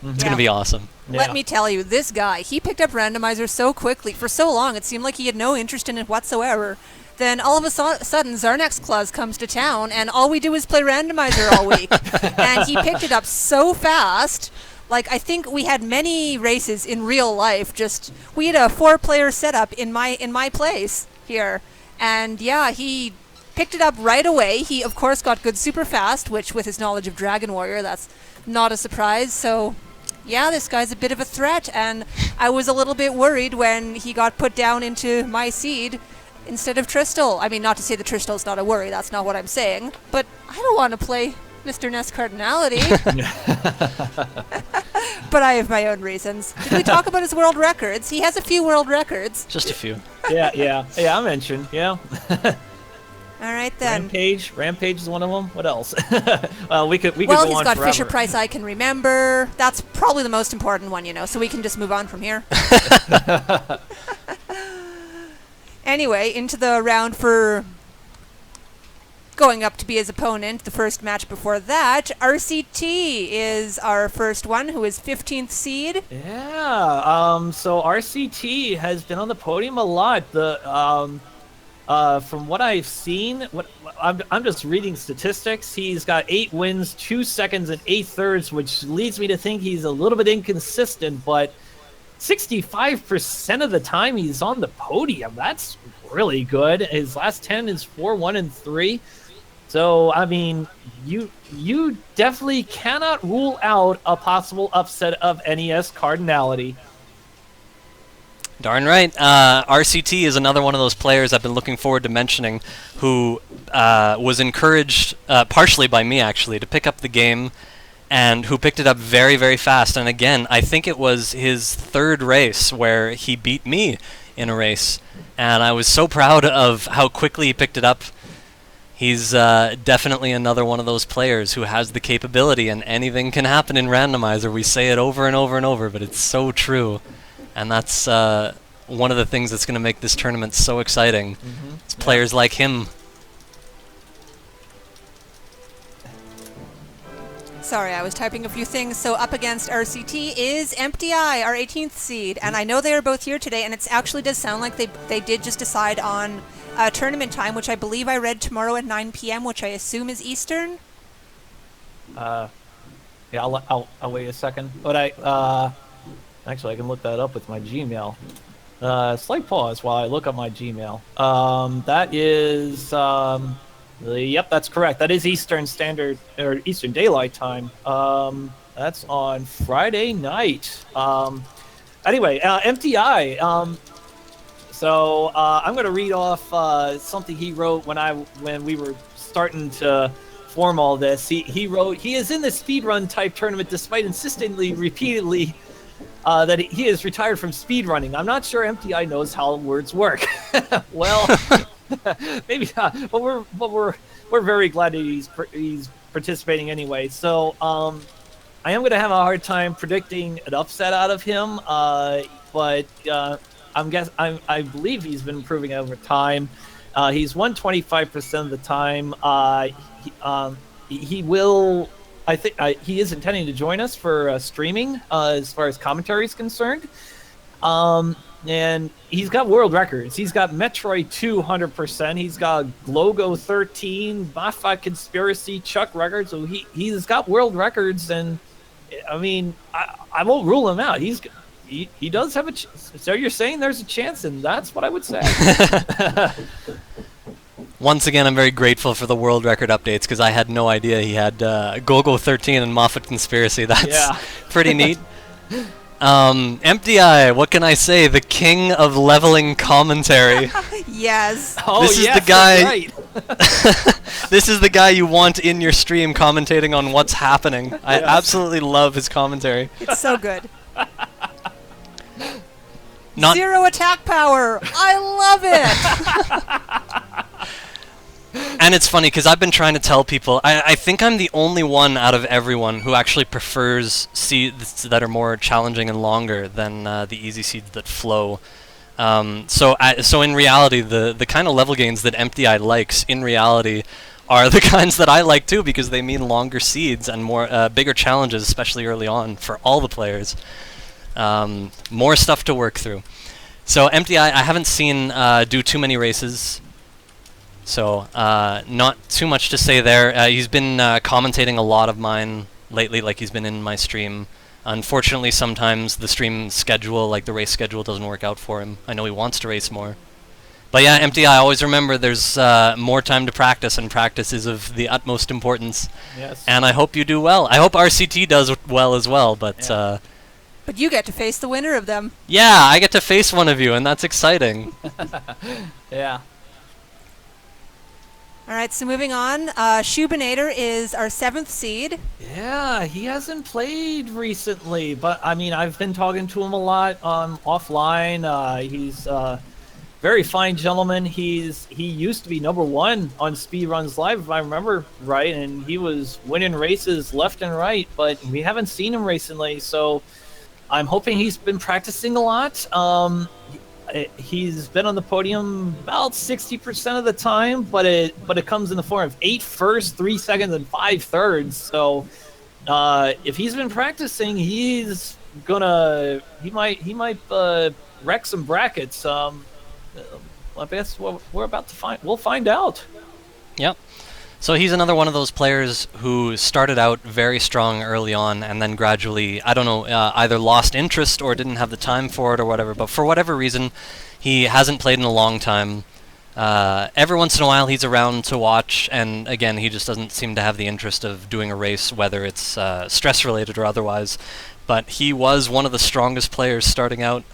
S1: It's going to be awesome.
S3: Let me tell you, this guy, he picked up Randomizer so quickly. For so long, it seemed like he had no interest in it whatsoever. Then all of a sudden, Zarnex Claus comes to town, and all we do is play Randomizer all week. And he picked it up so fast. Like, I think we had many races in real life. Just, we had a 4-player setup in my place here. And yeah, he picked it up right away. He, of course, got good super fast, which with his knowledge of Dragon Warrior, that's not a surprise. So yeah, this guy's a bit of a threat, and I was a little bit worried when he got put down into my seed instead of Tristal. I mean, not to say that Tristal's not a worry, that's not what I'm saying, but I don't want to play Mr. Ness Cardinality. But I have my own reasons. Did we talk about his world records? He has a few world records.
S1: Just a few.
S2: Yeah, I mentioned, yeah.
S3: All right, then.
S2: Rampage is one of them. What else? we could go on
S3: Well, he's got
S2: forever.
S3: Fisher Price I Can Remember. That's probably the most important one, you know, so we can just move on from here. Anyway, into the round for going up to be his opponent, the first match before that, RCT is our first one, who is 15th seed.
S2: Yeah, so RCT has been on the podium a lot. From what I've seen, I'm just reading statistics. He's got 8 wins, 2 seconds, and 8 thirds, which leads me to think he's a little bit inconsistent, but 65% of the time he's on the podium. That's really good. His last 10 is 4-1 and 3. So, I mean, you definitely cannot rule out a possible upset of NES Cardinality.
S1: Darn right. RCT is another one of those players I've been looking forward to mentioning, who was encouraged, partially by me actually, to pick up the game, and who picked it up very, very fast. And again, I think it was his 3rd race where he beat me in a race, and I was so proud of how quickly he picked it up. He's definitely another one of those players who has the capability, and anything can happen in Randomizer. We say it over and over and over, but it's so true. And that's one of the things that's going to make this tournament so exciting. It's players like him.
S3: Sorry, I was typing a few things. So up against RCT is Empty Eye, our 18th seed. And I know they are both here today, and it actually does sound like they did just decide on tournament time, which I believe I read tomorrow at 9 p.m., which I assume is Eastern.
S2: Yeah, I'll wait a second. But actually, I can look that up with my Gmail. Slight pause while I look up my Gmail. That is, yep, that's correct. That is Eastern Standard, or Eastern Daylight Time. That's on Friday night. Anyway, MTI. So I'm going to read off something he wrote when we were starting to form all this. He wrote, he is in the speedrun type tournament despite insistently, repeatedly, that he is retired from speedrunning. I'm not sure MTI knows how words work. Well, maybe not, but we're very glad that he's participating anyway. So I am going to have a hard time predicting an upset out of him, but I believe he's been improving over time. He's won 25% of the time. He will. I think he is intending to join us for streaming as far as commentary is concerned. And he's got world records. He's got Metroid 2 100%. He's got Glogo 13, Mafia Conspiracy, Chuck records. So he's got world records, and I mean I won't rule him out. He does have a so you're saying there's a chance, and that's what I would say.
S1: Once again, I'm very grateful for the world record updates, because I had no idea he had Gogo 13 and Moffat Conspiracy. That's pretty neat. Empty Eye, what can I say? The king of leveling commentary.
S3: Yes.
S2: Oh,
S1: This is
S2: yes,
S1: the guy-
S2: that's right.
S1: This is the guy you want in your stream commentating on what's happening. I absolutely love his commentary.
S3: It's so good.
S1: Not
S3: 0 attack power. I love it.
S1: And it's funny because I've been trying to tell people, I think I'm the only one out of everyone who actually prefers seeds that are more challenging and longer than the easy seeds that flow. So in reality, the kind of level gains that Empty Eye likes, in reality, are the kinds that I like too, because they mean longer seeds and more bigger challenges, especially early on, for all the players. More stuff to work through. So Empty Eye, I haven't seen do too many races. So, not too much to say there. He's been commentating a lot of mine lately, like he's been in my stream. Unfortunately, sometimes the stream schedule, like the race schedule, doesn't work out for him. I know he wants to race more. But yeah, Empty Eye, always remember there's more time to practice, and practice is of the utmost importance.
S2: Yes.
S1: And I hope you do well. I hope RCT does well as well, but...
S2: Yeah.
S3: But you get to face the winner of them.
S1: Yeah, I get to face one of you, and that's exciting.
S2: Yeah.
S3: All right, so moving on. Shubinator is our 7th seed.
S2: Yeah, he hasn't played recently, but I mean, I've been talking to him a lot offline. He's a very fine gentleman. He used to be #1 on Speedruns Live, if I remember right, and he was winning races left and right, but we haven't seen him recently, so I'm hoping he's been practicing a lot. He's been on the podium about 60% of the time, but it comes in the form of 8 firsts, 3 seconds, and 5 thirds. So if he's been practicing, he might wreck some brackets. I guess we'll find out.
S1: Yep. So he's another one of those players who started out very strong early on and then gradually, I don't know, either lost interest or didn't have the time for it or whatever, but for whatever reason, he hasn't played in a long time. Every once in a while he's around to watch, and again, he just doesn't seem to have the interest of doing a race, whether it's stress-related or otherwise. But he was one of the strongest players starting out.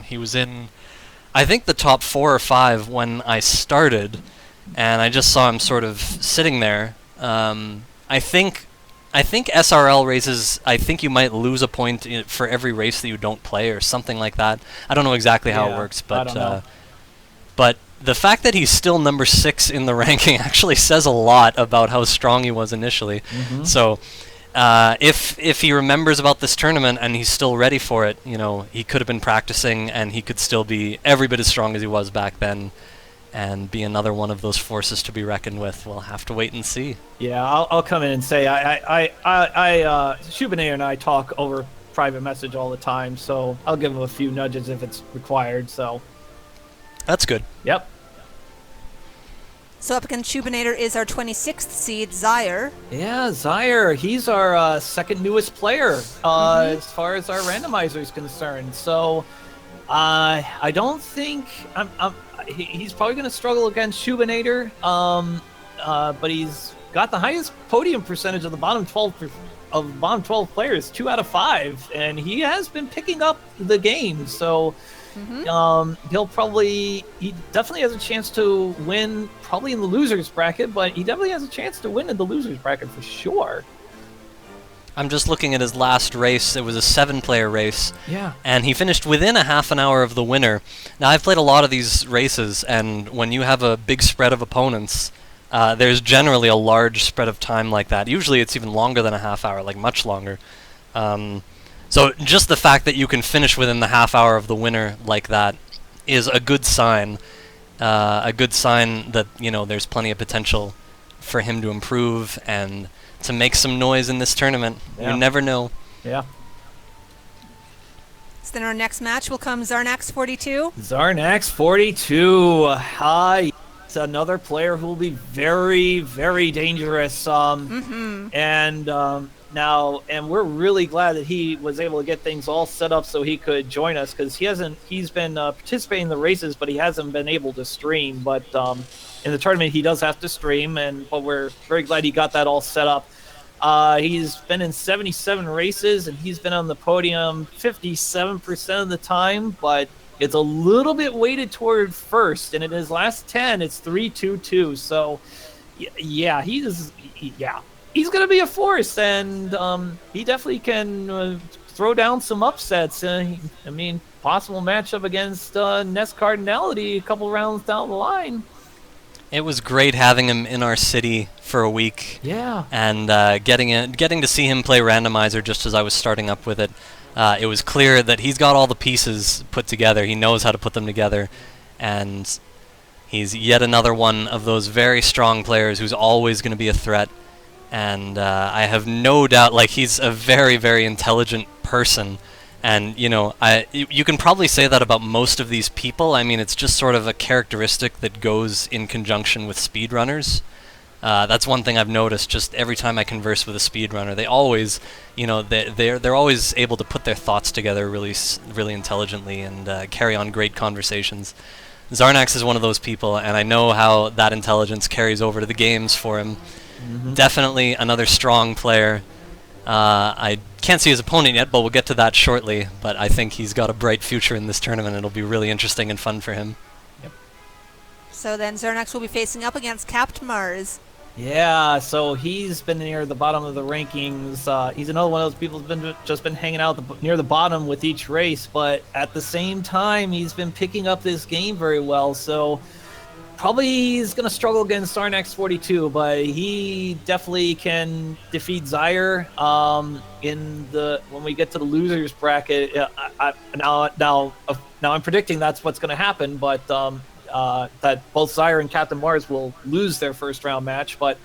S1: He was in, I think, the top 4 or 5 when I started, and I just saw him sort of sitting there. I think SRL races, I think you might lose a point for every race that you don't play or something like that. I don't know exactly how it works,
S2: I don't know.
S1: But the fact that he's still number 6 in the ranking actually says a lot about how strong he was initially.
S2: Mm-hmm.
S1: So if he remembers about this tournament and he's still ready for it, you know, he could have been practicing and he could still be every bit as strong as he was back then, and be another one of those forces to be reckoned with. We'll have to wait and see.
S2: Yeah, I'll come in and say Shubinator and I talk over private message all the time, so I'll give him a few nudges if it's required. So
S1: That's good.
S2: yep.
S3: So up against Shubinator is our 26th seed, Zyre.
S2: Yeah, Zyre, he's our second newest player as far as our randomizer is concerned. So I don't think he's probably going to struggle against Shubinator, but he's got the highest podium percentage of the bottom 12 players, 2 out of 5, and he has been picking up the game. So he definitely has a chance to win, probably in the losers bracket, but he definitely has a chance to win in the losers bracket for sure.
S1: I'm just looking at his last race. It was a 7-player race.
S2: Yeah.
S1: And he finished within a half an hour of the winner. Now, I've played a lot of these races, and when you have a big spread of opponents, there's generally a large spread of time like that. Usually it's even longer than a half hour, like much longer. So just the fact that you can finish within the half hour of the winner like that is a good sign. A good sign that, you know, there's plenty of potential for him to improve and to make some noise in this tournament.
S2: Yeah.
S1: You never know.
S2: Yeah.
S3: So then our next match will come Zarnax 42.
S2: Zarnax 42. Hi. It's another player who will be very, very dangerous. And we're really glad that he was able to get things all set up so he could join us, because he's been participating in the races, but he hasn't been able to stream. But in the tournament, he does have to stream, but we're very glad he got that all set up. He's been in 77 races, and he's been on the podium 57% of the time, but it's a little bit weighted toward first, and in his last 10, it's 3-2-2. So, yeah, he's going to be a force, and he definitely can throw down some upsets. I mean, possible matchup against Ness Cardinality a couple rounds down the line.
S1: It was great having him in our city for a week.
S2: Yeah.
S1: And getting to see him play Randomizer just as I was starting up with it. It was clear that he's got all the pieces put together. He knows how to put them together. And he's yet another one of those very strong players who's always going to be a threat. And I have no doubt, like, he's a very, very intelligent person. And, you know, you can probably say that about most of these people. I mean, it's just sort of a characteristic that goes in conjunction with speedrunners. That's one thing I've noticed just every time I converse with a speedrunner. They always, you know, they're always able to put their thoughts together really intelligently and carry on great conversations. Zarnax is one of those people, and I know how that intelligence carries over to the games for him. Definitely another strong player. I can't see his opponent yet, but we'll get to that shortly. But I think he's got a bright future in this tournament. It'll be really interesting and fun for him.
S2: Yep.
S3: So then Zarnax will be facing up against Capt Mars.
S2: Yeah, so he's been near the bottom of the rankings. He's another one of those people who's just been hanging out near the bottom with each race, but at the same time, he's been picking up this game very well. So probably he's going to struggle against Zarnax 42, but he definitely can defeat Zaire when we get to the losers bracket. Now I'm predicting that's what's going to happen, but that both Zaire and Captain Mars will lose their first round match. But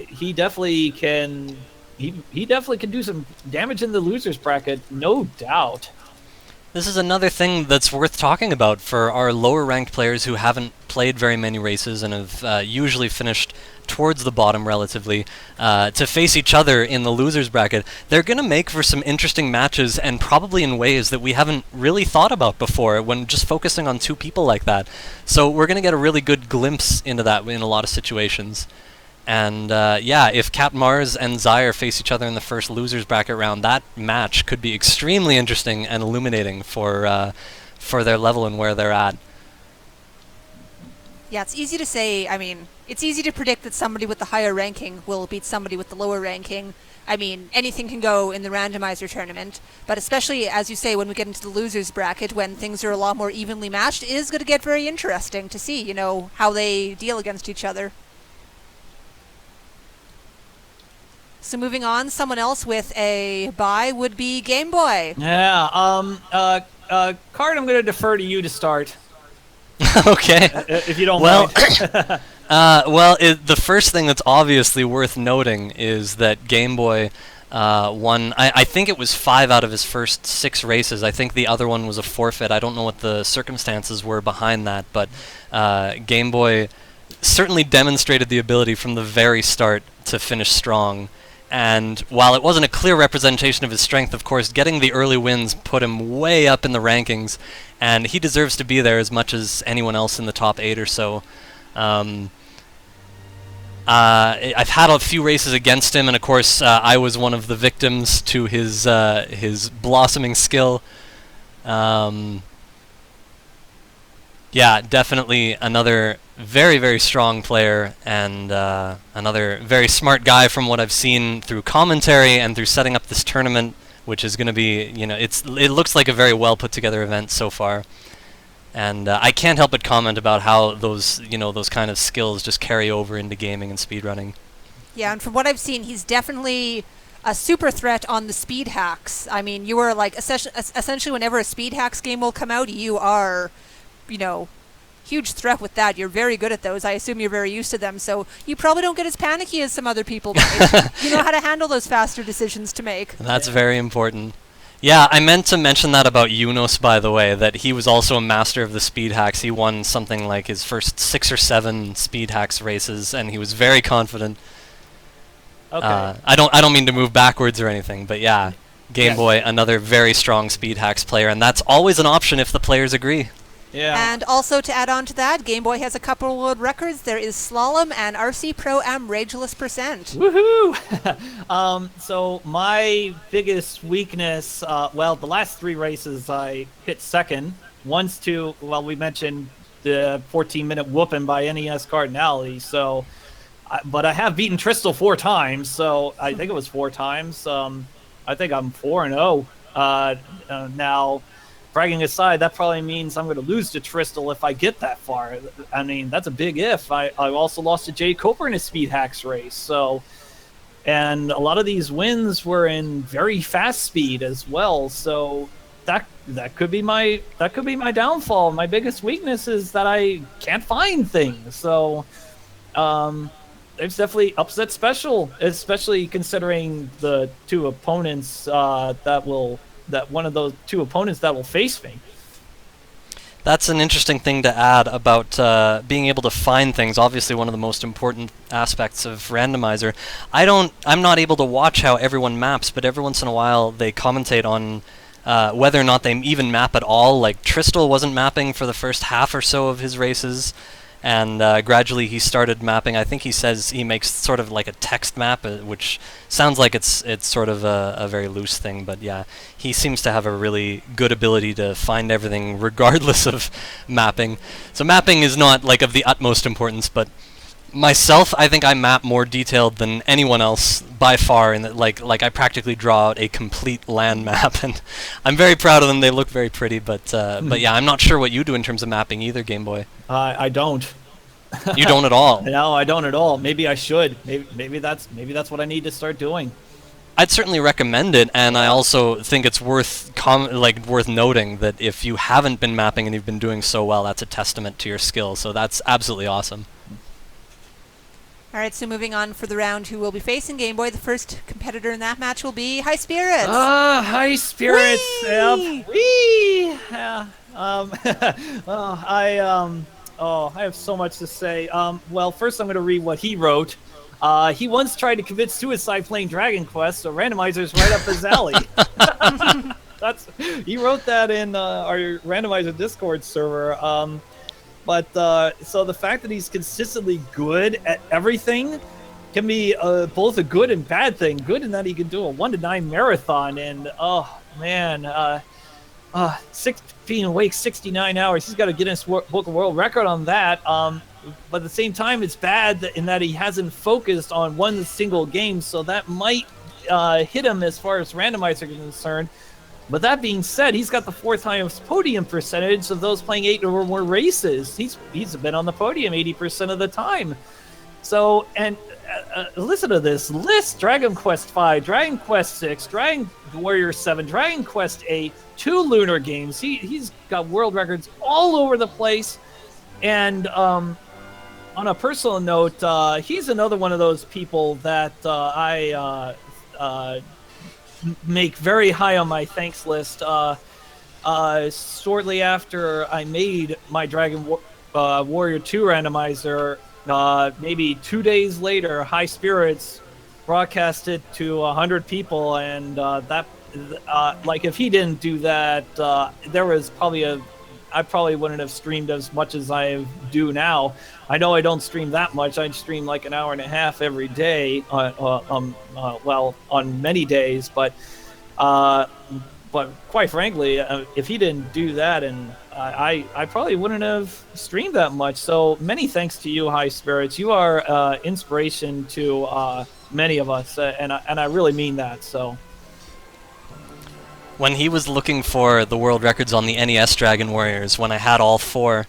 S2: he definitely can. He definitely can do some damage in the losers bracket, no doubt.
S1: This is another thing that's worth talking about for our lower ranked players who haven't played very many races and have usually finished towards the bottom relatively, to face each other in the losers bracket. They're going to make for some interesting matches, and probably in ways that we haven't really thought about before when just focusing on two people like that. So we're going to get a really good glimpse into that in a lot of situations. And yeah, if Cap Mars and Zaire face each other in the first losers bracket round, that match could be extremely interesting and illuminating for their level and where they're at.
S3: Yeah, it's easy to say. I mean, it's easy to predict that somebody with the higher ranking will beat somebody with the lower ranking. I mean, anything can go in the randomizer tournament, but especially, as you say, when we get into the losers bracket, when things are a lot more evenly matched, it is going to get very interesting to see, you know, how they deal against each other. So moving on, someone else with a bye would be Game Boy.
S2: Yeah. Card, I'm going to defer to you to start.
S1: Okay.
S2: If you don't
S1: mind.
S2: The
S1: first thing that's obviously worth noting is that Game Boy won, I think it was 5 out of his first 6 races. I think the other one was a forfeit. I don't know what the circumstances were behind that, but Game Boy certainly demonstrated the ability from the very start to finish strong. And while it wasn't a clear representation of his strength, of course, getting the early wins put him way up in the rankings, and he deserves to be there as much as anyone else in the top 8 or so. I've had a few races against him, and of course, I was one of the victims to his blossoming skill. Yeah, definitely another very, very strong player, and another very smart guy from what I've seen through commentary and through setting up this tournament, which is going to be, you know, it looks like a very well put together event so far. And I can't help but comment about how those kind of skills just carry over into gaming and speedrunning.
S3: Yeah, and from what I've seen, he's definitely a super threat on the speed hacks. I mean, you are like essentially whenever a speed hacks game will come out, you are, you know, huge threat with that. You're very good at those. I assume you're very used to them, so you probably don't get as panicky as some other people. You know how to handle those faster decisions to make.
S1: That's very important. Yeah, I meant to mention that about Yunos, by the way, that he was also a master of the speed hacks. He won something like his first 6 or 7 speed hacks races, and he was very confident.
S2: Okay.
S1: I don't mean to move backwards or anything, but yeah, Game Boy, another very strong speed hacks player, and that's always an option if the players agree.
S2: Yeah.
S3: And also to add on to that, Game Boy has a couple of world records. There is Slalom and RC Pro-Am Rageless Percent.
S2: Woohoo! So my biggest weakness, well, the last 3 races I hit second. Once to, well, we mentioned the 14-minute whooping by NES Cardinale. So, but I have beaten Tristel 4 times. So I think it was 4 times. I think I'm 4-0 now. Bragging aside, that probably means I'm going to lose to Tristel if I get that far. I mean, that's a big if. I also lost to Jay Coper in a Speed Hacks race. So, and a lot of these wins were in very fast speed as well. So that could be my downfall. My biggest weakness is that I can't find things. So, it's definitely upset special, especially considering the 2 opponents that one of those 2 opponents that will face me.
S1: That's an interesting thing to add about being able to find things. Obviously, one of the most important aspects of Randomizer. I'm not able to watch how everyone maps, but every once in a while they commentate on whether or not they even map at all. Like Tristel wasn't mapping for the first half or so of his races, and gradually he started mapping. I think he says he makes sort of like a text map, which sounds like it's sort of a very loose thing, but yeah, he seems to have a really good ability to find everything regardless of mapping. So mapping is not like of the utmost importance, but myself, I think I map more detailed than anyone else by far, in that like I practically draw out a complete land map, and I'm very proud of them. They look very pretty, but yeah, I'm not sure what you do in terms of mapping either, Game Boy.
S2: I don't.
S1: You don't at all.
S2: No, I don't at all. Maybe I should. Maybe that's what I need to start doing.
S1: I'd certainly recommend it, and I also think it's worth noting that if you haven't been mapping and you've been doing so well, that's a testament to your skill. So that's absolutely awesome.
S3: All right, so moving on for the round, who will be facing Game Boy. The first competitor in that match will be High Spirits.
S2: High Spirits.
S3: Whee!
S2: Yep. Whee! Yeah. I have so much to say. Well, first I'm going to read what he wrote. He once tried to commit suicide playing Dragon Quest, so Randomizer's right up his alley. He wrote that in our Randomizer Discord server. So the fact that he's consistently good at everything can be both a good and bad thing. Good in that he can do a 1-to-9 marathon, and being awake 69 hours. He's got a Guinness Book of World Record on that. But at the same time, it's bad in that he hasn't focused on one single game, so that might hit him as far as Randomizer is concerned. But that being said, he's got the 4th highest podium percentage of those playing 8 or more races. He's been on the podium 80% of the time. So, and listen to this list: Dragon Quest V, Dragon Quest 6, Dragon Warrior 7, Dragon Quest 8, 2 Lunar games. He's got world records all over the place. And on a personal note, he's another one of those people that I make very high on my thanks list. Shortly after I made my Dragon Warrior 2 randomizer, maybe 2 days later, High Spirits broadcasted to 100 people, and if he didn't do that, there was probably I probably wouldn't have streamed as much as I do now. I know I don't stream that much. I stream like an hour and a half every day, on many days. But quite frankly, if he didn't do that, and I probably wouldn't have streamed that much. So many thanks to you, High Spirits. You are inspiration to many of us, and I really mean that. So.
S1: When he was looking for the world records on the NES Dragon Warriors, when I had all 4,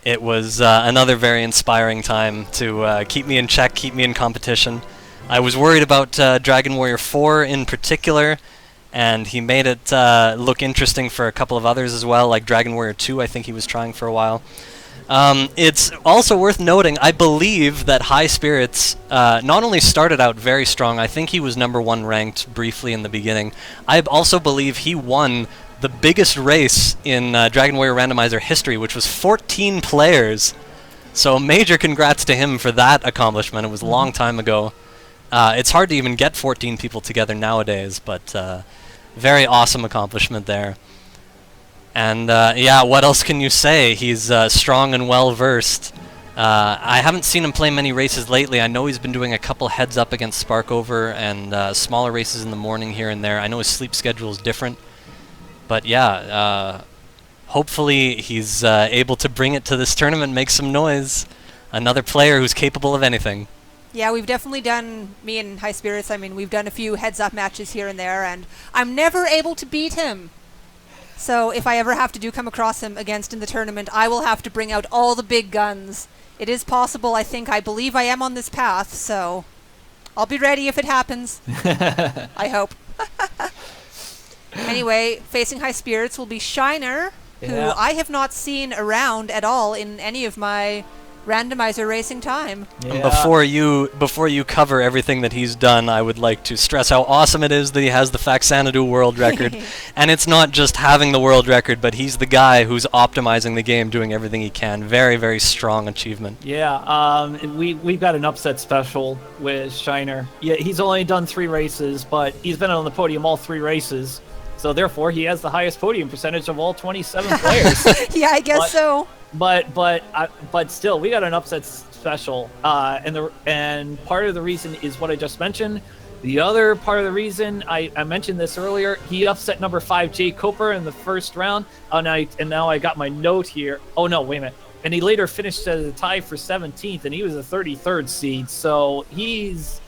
S1: it was another very inspiring time to keep me in check, keep me in competition. I was worried about Dragon Warrior 4 in particular, and he made it look interesting for a couple of others as well, like Dragon Warrior 2 I think he was trying for a while. It's also worth noting, I believe that High Spirits not only started out very strong, I think he was #1 ranked briefly in the beginning. I also believe he won the biggest race in Dragon Warrior Randomizer history, which was 14 players. So major congrats to him for that accomplishment. It was a long time ago. It's hard to even get 14 people together nowadays, but very awesome accomplishment there. And yeah, what else can you say? He's strong and well versed. I haven't seen him play many races lately. I know he's been doing a couple heads up against Sparkover and smaller races in the morning here and there. I know his sleep schedule is different. But yeah, hopefully he's able to bring it to this tournament, make some noise. Another player who's capable of anything.
S3: Yeah, we've definitely done, me and High Spirits, I mean, we've done a few heads-up matches here and there, and I'm never able to beat him. So if I ever have to come across him against in the tournament, I will have to bring out all the big guns. It is possible, I believe I am on this path, so I'll be ready if it happens. I hope. Anyway, facing High Spirits will be Shiner, who I have not seen around at all in any of my randomizer racing time.
S1: Yeah. Before you cover everything that he's done, I would like to stress how awesome it is that he has the Faxanadu world record. And it's not just having the world record, but he's the guy who's optimizing the game, doing everything he can. Very, very strong achievement.
S2: Yeah, we've got an upset special with Shiner. Yeah, he's only done 3 races, but he's been on the podium all 3 races. So therefore, he has the highest podium percentage of all 27 players.
S3: Yeah, I guess so.
S2: But still, we got an upset special, and part of the reason is what I just mentioned. The other part of the reason I mentioned this earlier, he upset number 5 Jay Coper in the first round, and now I got my note here. Oh no, wait a minute. And he later finished as a tie for 17th, and he was a 33rd seed. So he's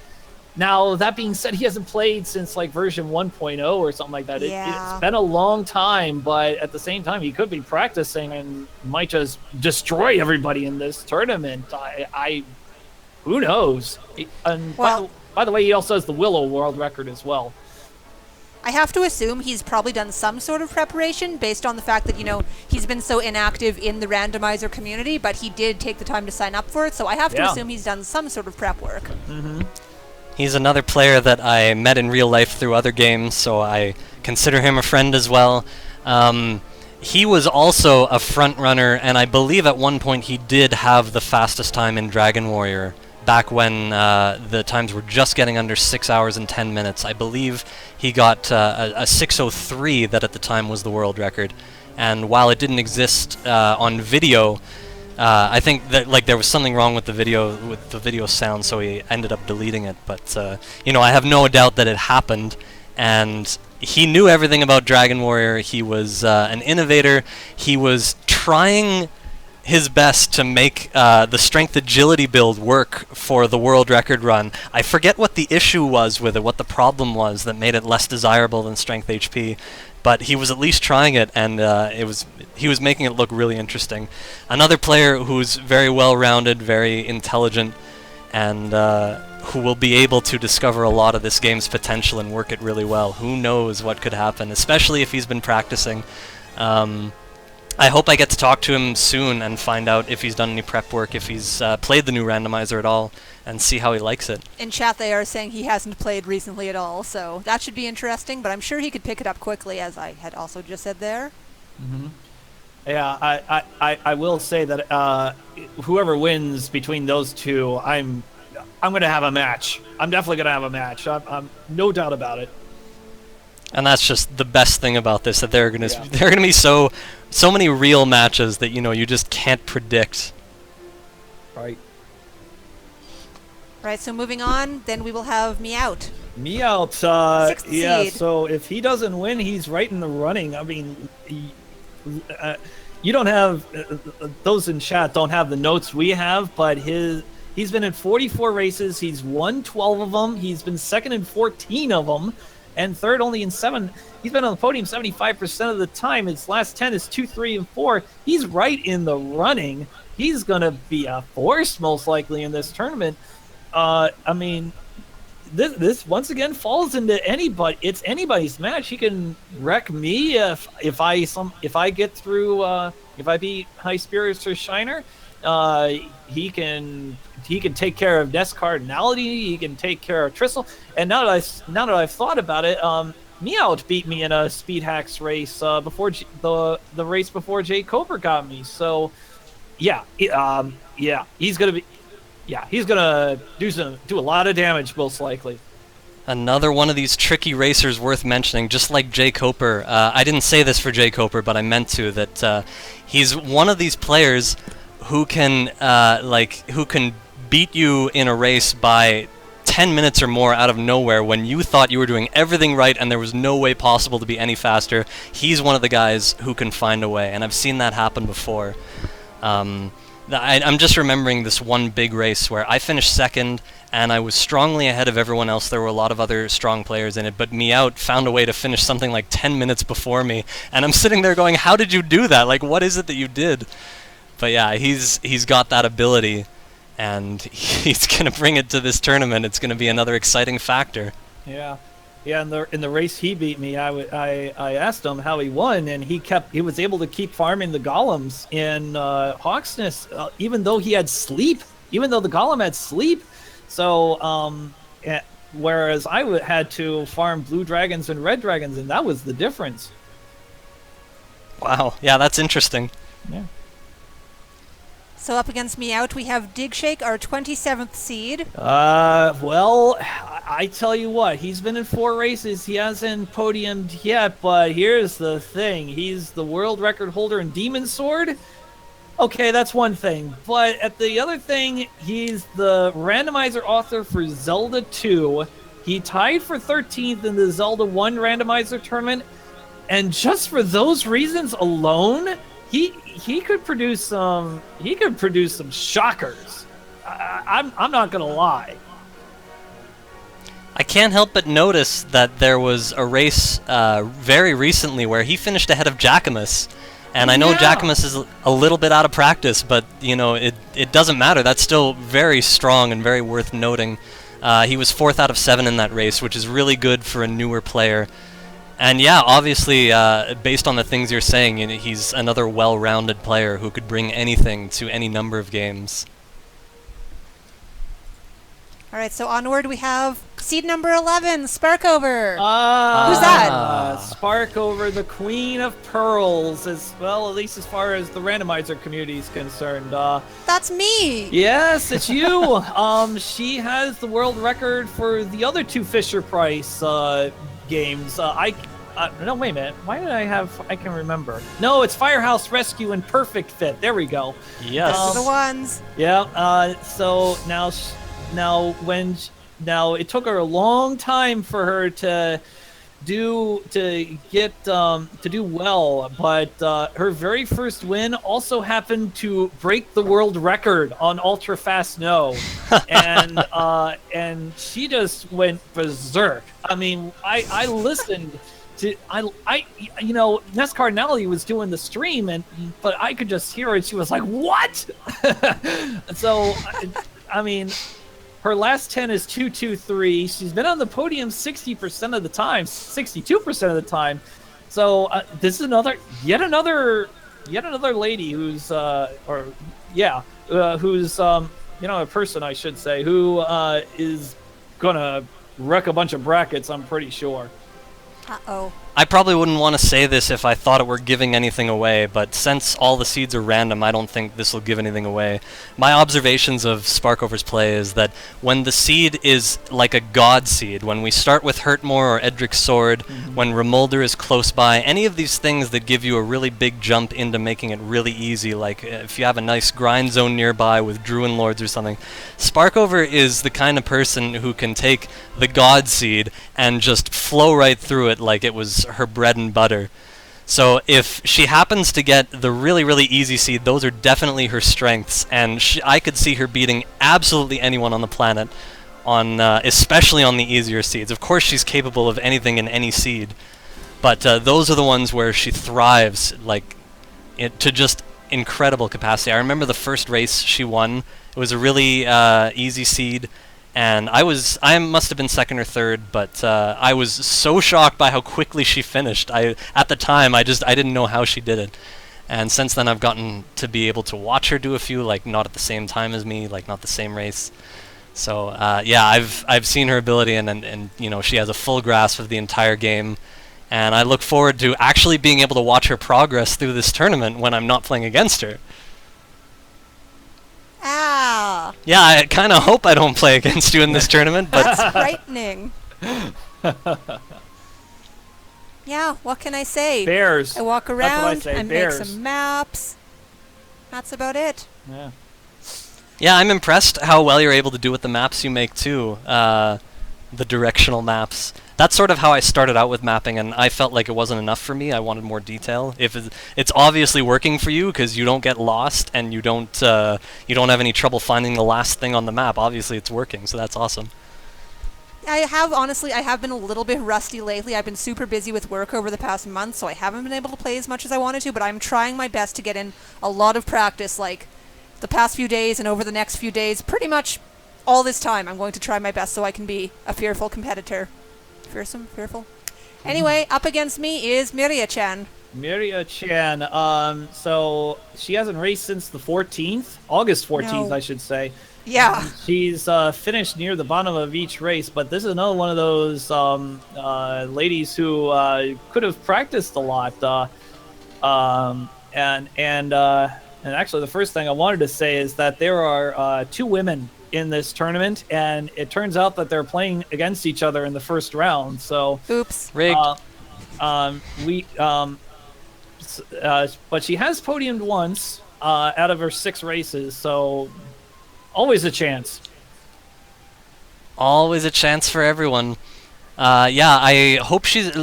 S2: now, that being said, he hasn't played since like version 1.0 or something like that.
S3: Yeah.
S2: It's been a long time, but at the same time, he could be practicing and might just destroy everybody in this tournament. Who knows? And
S3: well,
S2: by the way, he also has the Willow world record as well.
S3: I have to assume he's probably done some sort of preparation based on the fact that, he's been so inactive in the randomizer community, but he did take the time to sign up for it, so I have to assume he's done some sort of prep work.
S2: Mm-hmm.
S1: He's another player that I met in real life through other games, so I consider him a friend as well. He was also a front runner, and I believe at one point he did have the fastest time in Dragon Warrior, back when the times were just getting under 6 hours and 10 minutes. I believe he got a 6:03 that at the time was the world record. And while it didn't exist on video, I think that there was something wrong with the video sound, so he ended up deleting it. But I have no doubt that it happened, and he knew everything about Dragon Warrior. He was an innovator. He was trying his best to make the strength agility build work for the world record run. I forget what the issue was with it, what the problem was that made it less desirable than strength HP. But he was at least trying it, and he was making it look really interesting. Another player who's very well-rounded, very intelligent, and who will be able to discover a lot of this game's potential and work it really well. Who knows what could happen, especially if he's been practicing. I hope I get to talk to him soon and find out if he's done any prep work, if he's played the new randomizer at all, and see how he likes it.
S3: In chat they are saying he hasn't played recently at all, so that should be interesting, but I'm sure he could pick it up quickly, as I had also just said there.
S2: Mm-hmm. Yeah, I will say that whoever wins between those two, I'm going to have a match. I'm definitely going to have a match. I'm no doubt about it.
S1: And that's just the best thing about this, that there are going to be so many real matches that you just can't predict.
S2: Right.
S3: Right, so moving on, then we will have Meowth.
S2: Meowth, yeah,
S3: seed.
S2: so if he doesn't win, he's right in the running. I mean, you don't have, those in chat don't have the notes we have, but he's been in 44 races, he's won 12 of them, he's been second in 14 of them, and third only in 7. He's been on the podium 75% of the time. His last 10 is 2, 3, and 4. He's right in the running. He's going to be a force most likely in this tournament. I mean, this once again falls into anybody. It's anybody's match. He can wreck me if I get through. If I beat High Spirits or Shiner, he can take care of Nest Cardinality. He can take care of Tristle. And now that I've thought about it, Meowth beat me in a Speed Hacks race before the race before Jay Coper got me. So yeah, he's gonna do a lot of damage most likely.
S1: Another one of these tricky racers worth mentioning, just like Jay Coper. I didn't say this for Jay Coper, but I meant to, that he's one of these players who can who can beat you in a race by 10 minutes or more out of nowhere when you thought you were doing everything right and there was no way possible to be any faster. He's one of the guys who can find a way, and I've seen that happen before. I'm just remembering this one big race where I finished second and I was strongly ahead of everyone else. There were a lot of other strong players in it, but Meowth found a way to finish something like 10 minutes before me, and I'm sitting there going, how did you do that? Like, what is it that you did? But yeah, he's got that ability, and he's going to bring it to this tournament. It's going to be another exciting factor.
S2: Yeah. Yeah, in the race he beat me, I asked him how he won, and he was able to keep farming the golems in Hawksness, even though he had sleep, even though the golem had sleep. So whereas I had to farm blue dragons and red dragons, and that was the difference.
S1: Wow, yeah, that's interesting.
S2: Yeah.
S3: So up against Meowth, we have Digshake, our 27th seed.
S2: Well, I tell you what, he's been in 4 races. He hasn't podiumed yet, but here's the thing. He's the world record holder in Demon Sword. Okay, that's one thing. But at the other thing, he's the randomizer author for Zelda 2. He tied for 13th in the Zelda 1 randomizer tournament. And just for those reasons alone, he could produce some shockers. I'm not gonna lie.
S1: I can't help but notice that there was a race very recently where he finished ahead of Jacquemus. And I know Jacquemus is a little bit out of practice, but you know it doesn't matter. That's still very strong and very worth noting. He was 4th out of 7 in that race, which is really good for a newer player. And yeah, obviously, based on the things you're saying, he's another well-rounded player who could bring anything to any number of games.
S3: All right, so onward we have seed number 11, Sparkover.
S2: Who's
S3: that?
S2: Sparkover, the Queen of Pearls, as well, at least as far as the randomizer community is concerned.
S3: That's me.
S2: Yes, it's you. She has the world record for the other 2 Fisher Price games. No, wait a minute. Why did I can remember. No, it's Firehouse Rescue and Perfect Fit. There we go.
S1: Yes.
S3: Those are the ones.
S2: Yeah. So now it took her a long time for her to do well, but her very first win also happened to break the world record on Ultra Fast Snow, and she just went berserk. I mean, I listened to NESCAR Nelly was doing the stream, but I could just hear it. She was like, "What?" So, I mean, her last 10 is 223. She's been on the podium 60% of the time, 62% of the time. So this is yet another lady who's who's a person, I should say, who is gonna wreck a bunch of brackets. I'm pretty sure.
S3: Uh-oh.
S1: I probably wouldn't want to say this if I thought it were giving anything away, but since all the seeds are random, I don't think this will give anything away. My observations of Sparkover's play is that when the seed is like a god seed, when we start with Hurtmore or Edric's Sword, when Remolder is close by, any of these things that give you a really big jump into making it really easy, like if you have a nice grind zone nearby with Druin Lords or something, Sparkover is the kind of person who can take the god seed and just flow right through it like it was her bread and butter. So if she happens to get the really, really easy seed, those are definitely her strengths, and I could see her beating absolutely anyone on the planet, especially on the easier seeds. Of course she's capable of anything in any seed, but those are the ones where she thrives, to just incredible capacity. I remember the first race she won. It was a really easy seed, and I must have been 2nd or 3rd, but I was so shocked by how quickly she finished. At the time, I didn't know how she did it. And since then, I've gotten to be able to watch her do a few, not at the same time as me, not the same race. So yeah, I've seen her ability, and she has a full grasp of the entire game. And I look forward to actually being able to watch her progress through this tournament when I'm not playing against her.
S3: Ah.
S1: Yeah, I kind of hope I don't play against you in this tournament, but
S3: That's frightening. Yeah, what can I say?
S2: Bears.
S3: I walk
S2: That's what I
S3: around,
S2: say,
S3: I make
S2: bears.
S3: some maps. That's about it.
S2: Yeah.
S1: Yeah, I'm impressed how well you're able to do with the maps you make too. The directional maps. That's sort of how I started out with mapping, and I felt like it wasn't enough for me. I wanted more detail. If it's obviously working for you because you don't get lost and you don't have any trouble finding the last thing on the map. Obviously, it's working, so that's awesome.
S3: I have been a little bit rusty lately. I've been super busy with work over the past month, so I haven't been able to play as much as I wanted to, but I'm trying my best to get in a lot of practice, like the past few days and over the next few days. Pretty much all this time, I'm going to try my best so I can be a fearful competitor. Fearful? Anyway, up against me is Miria-chan.
S2: Miria-chan, so she hasn't raced since the 14th? August 14th,
S3: No.
S2: I should say.
S3: Yeah.
S2: She's finished near the bottom of each race, but this is another one of those ladies who could have practiced a lot. And actually, the first thing I wanted to say is that there are 2 women in this tournament, and it turns out that they're playing against each other in the first round. So,
S3: Oops.
S1: Rigged.
S2: but she has podiumed once out of her 6 races, so always a chance.
S1: Always a chance for everyone. Yeah, I hope she's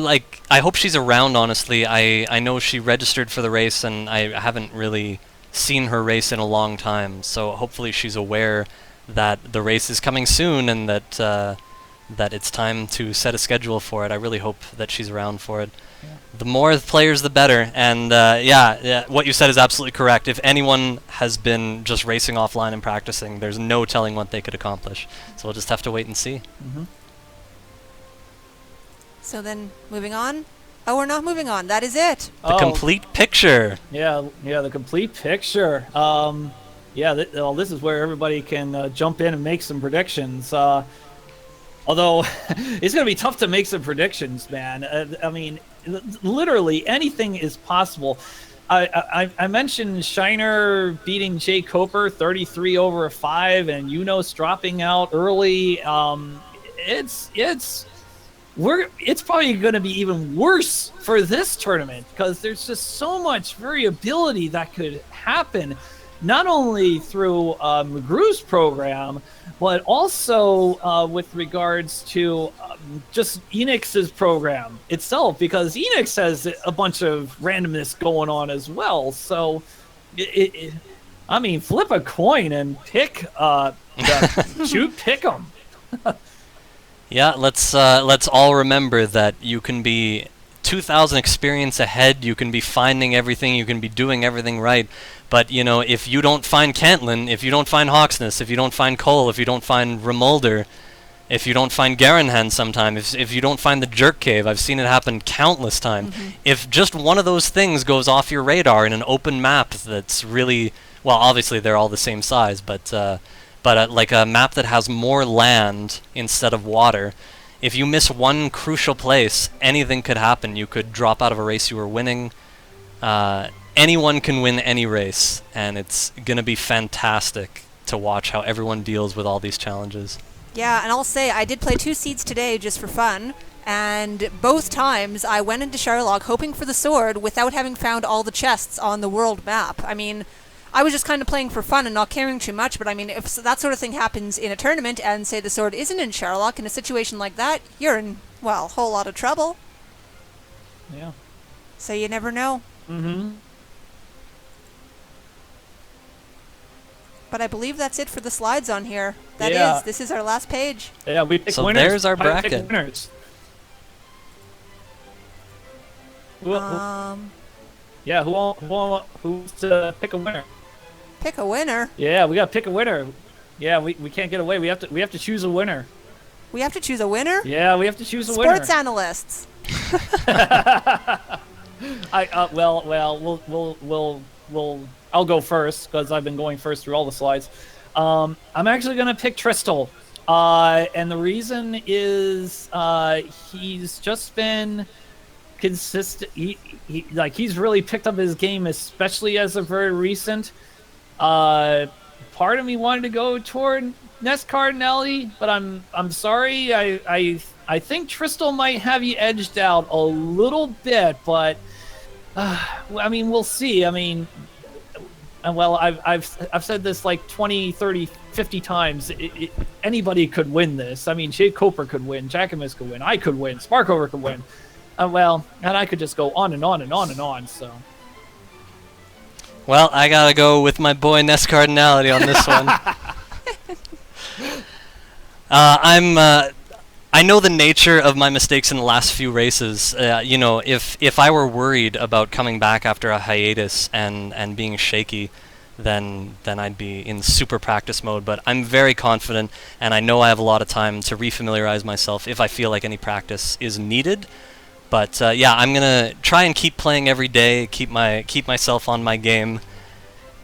S1: around. Honestly, I know she registered for the race, and I haven't really seen her race in a long time. So hopefully she's aware that the race is coming soon and that that it's time to set a schedule for it. I really hope that she's around for it.
S2: Yeah.
S1: The more players, the better. And yeah, what you said is absolutely correct. If anyone has been just racing offline and practicing, there's no telling what they could accomplish. So we'll just have to wait and see.
S2: Mm-hmm.
S3: So then, moving on. Oh, we're not moving on. That is it.
S1: The complete picture.
S2: Yeah, the complete picture. This is where everybody can jump in and make some predictions. Although it's going to be tough to make some predictions, man. I mean, literally anything is possible. I mentioned Shiner beating Jay Coper 33 over 5, and Unos dropping out early. It's probably going to be even worse for this tournament because there's just so much variability that could happen, not only through McGrew's program, but also with regards to just Enix's program itself, because Enix has a bunch of randomness going on as well. So, I mean, flip a coin and pick, pick them.
S1: Yeah, let's all remember that you can be 2,000 experience ahead, you can be finding everything, you can be doing everything right, but you know, if you don't find Cantlin, if you don't find Hawksness, if you don't find Cole, if you don't find Remolder, if you don't find Garanhan sometime, if you don't find the Jerk Cave, I've seen it happen countless times.
S3: Mm-hmm.
S1: If just one of those things goes off your radar in an open map that's really, well, obviously they're all the same size, but like a map that has more land instead of water, if you miss one crucial place, anything could happen. You could drop out of a race you were winning. Anyone can win any race, and it's going to be fantastic to watch how everyone deals with all these challenges.
S3: Yeah, and I'll say I did play 2 seeds today just for fun, and both times I went into Sherlock hoping for the sword without having found all the chests on the world map. I mean, I was just kind of playing for fun and not caring too much, but I mean, if that sort of thing happens in a tournament and, say, the sword isn't in Sherlock, in a situation like that, you're in, well, a whole lot of trouble.
S2: Yeah.
S3: So you never know.
S2: Mm-hmm.
S3: But I believe that's it for the slides on here. This is our last page.
S2: Yeah, we pick
S1: So
S2: winners.
S1: there's our
S2: I pick
S1: bracket.
S2: winners. Who's to pick a winner?
S3: Pick a winner.
S2: Yeah, we gotta pick a winner. Yeah, we can't get away. We have to choose a winner.
S3: We have to choose a winner?
S2: Yeah, we have to choose a winner.
S3: Sports analysts.
S2: I'll go first because I've been going first through all the slides. I'm actually gonna pick Tristal, and the reason is he's just been consistent. He's really picked up his game, especially as of very recent. Part of me wanted to go toward Ness Cardinelli, but I'm sorry. I think Tristal might have you edged out a little bit, but I mean, we'll see. I mean, well, I've said this like 20, 30, 50 times. Anybody could win this. I mean, Shade Coper could win, Jackamus could win, I could win, Sparkover could win. Well, and I could just go on and on and on and on. So.
S1: Well, I gotta go with my boy Ness Cardinality on this one. I know the nature of my mistakes in the last few races. You know, if I were worried about coming back after a hiatus and being shaky, then I'd be in super practice mode. But I'm very confident, and I know I have a lot of time to refamiliarize myself if I feel like any practice is needed. But yeah, I'm gonna try and keep playing every day, keep myself on my game,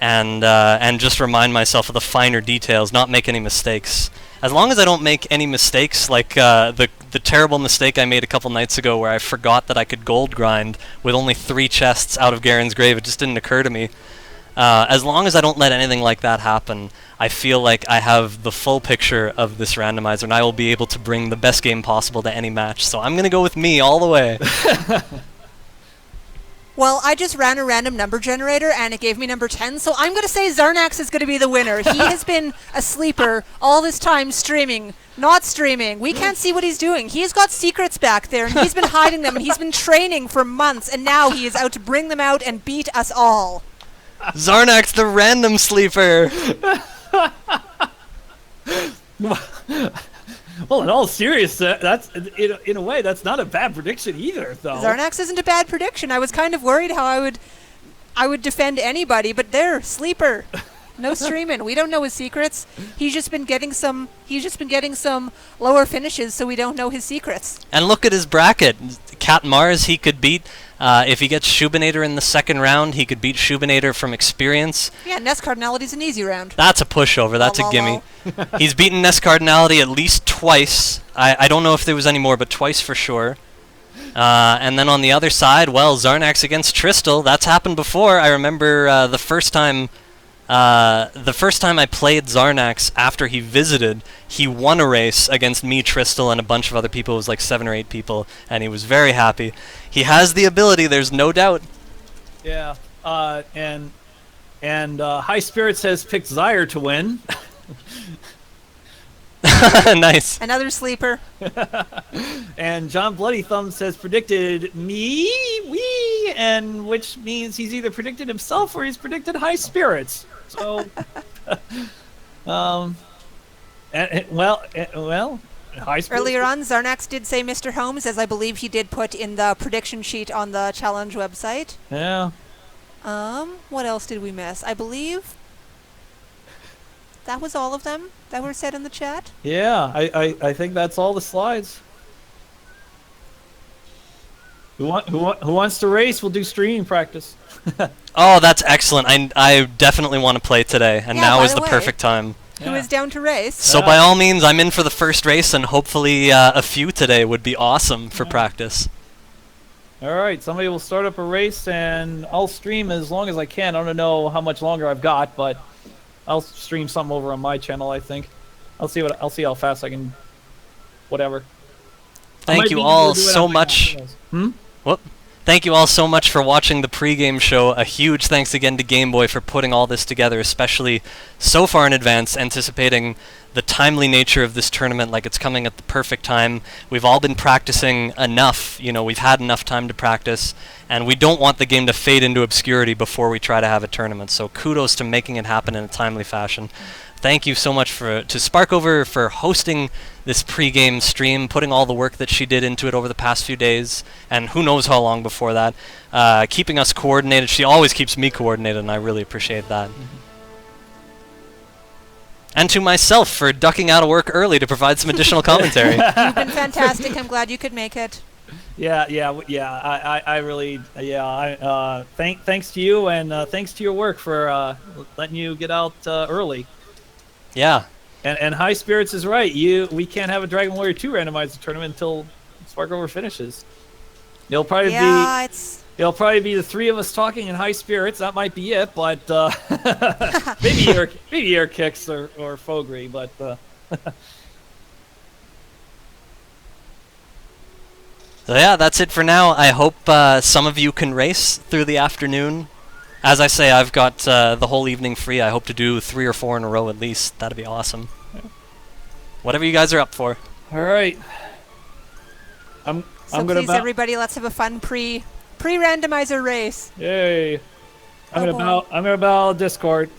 S1: and just remind myself of the finer details, not make any mistakes. As long as I don't make any mistakes, like the terrible mistake I made a couple nights ago where I forgot that I could gold grind with only 3 chests out of Garen's Grave, it just didn't occur to me. As long as I don't let anything like that happen, I feel like I have the full picture of this randomizer, and I will be able to bring the best game possible to any match. So I'm going to go with me all the way.
S3: Well, I just ran a random number generator, and it gave me number 10, so I'm going to say Zarnax is going to be the winner. He has been a sleeper all this time streaming, not streaming. We can't see what he's doing. He's got secrets back there, and he's been hiding them, and he's been training for months, and now he is out to bring them out and beat us all.
S1: Zarnax, the random sleeper!
S2: Well, in all seriousness, that's in a way that's not a bad prediction either, though.
S3: Zarnax isn't a bad prediction. I was kind of worried how I would defend anybody, but there, sleeper. No streaming. We don't know his secrets. He's just been getting some lower finishes, so we don't know his secrets.
S1: And look at his bracket. Cat Mars he could beat. If he gets Shubinator in the second round, he could beat Shubinator from experience.
S3: Yeah, Ness Cardinality's an easy round.
S1: That's a pushover. That's a gimme. He's beaten Ness Cardinality at least twice. I don't know if there was any more, but twice for sure. And then on the other side, well, Zarnax against Tristal. That's happened before. I remember the first time I played Zarnax after he visited, he won a race against me, Tristal, and a bunch of other people. It was like 7 or 8 people, and he was very happy. He has the ability, there's no doubt.
S2: Yeah, and High Spirits has picked Zyre to win.
S1: Nice.
S3: Another sleeper.
S2: And John Bloody Thumbs has predicted me, and which means he's either predicted himself or he's predicted High Spirits. So, well, High Spirits.
S3: Earlier on, Zarnax did say Mr. Holmes, as I believe he did put in the prediction sheet on the challenge website.
S2: Yeah.
S3: What else did we miss? I believe that was all of them that were said in the chat.
S2: Yeah, I think that's all the slides. Who wants to race? We'll do streaming practice.
S1: Oh, that's excellent. I definitely want to play today, and
S3: Yeah,
S1: now
S3: by
S1: is
S3: the
S1: the
S3: way.
S1: perfect time.
S3: Who is down to race?
S1: So by all means, I'm in for the first race, and hopefully a few today would be awesome for practice.
S2: All right, somebody will start up a race, and I'll stream as long as I can. I don't know how much longer I've got, but I'll stream something over on my channel. I think I'll see how fast I can. Whatever.
S1: Thank you all so much. Whoop. Thank you all so much for watching the pregame show. A huge thanks again to Game Boy for putting all this together, especially so far in advance, anticipating the timely nature of this tournament, like it's coming at the perfect time. We've all been practicing enough, we've had enough time to practice, and we don't want the game to fade into obscurity before we try to have a tournament. So kudos to making it happen in a timely fashion. Thank you so much to Sparkover for hosting this pre-game stream, putting all the work that she did into it over the past few days, and who knows how long before that, keeping us coordinated. She always keeps me coordinated, and I really appreciate that. And to myself for ducking out of work early to provide some additional commentary.
S3: You've been fantastic. I'm glad you could make it.
S2: Yeah. I really, thanks to you, and thanks to your work for letting you get out early.
S1: Yeah.
S2: And High Spirits is right. We can't have a Dragon Warrior 2 randomizer tournament until Sparkover finishes. It'll probably
S3: Yeah, it's
S2: it'll probably be the three of us talking in high spirits. That might be it, but maybe air kicks or Fogri, but.
S1: So yeah, that's it for now. I hope some of you can race through the afternoon. As I say, I've got the whole evening free. I hope to do 3 or 4 in a row at least. That'd be awesome. Whatever you guys are up for.
S2: All right. I'm gonna
S3: please, everybody, let's have a fun pre-randomizer race.
S2: Yay! I'm
S3: Oh,
S2: gonna bow Discord.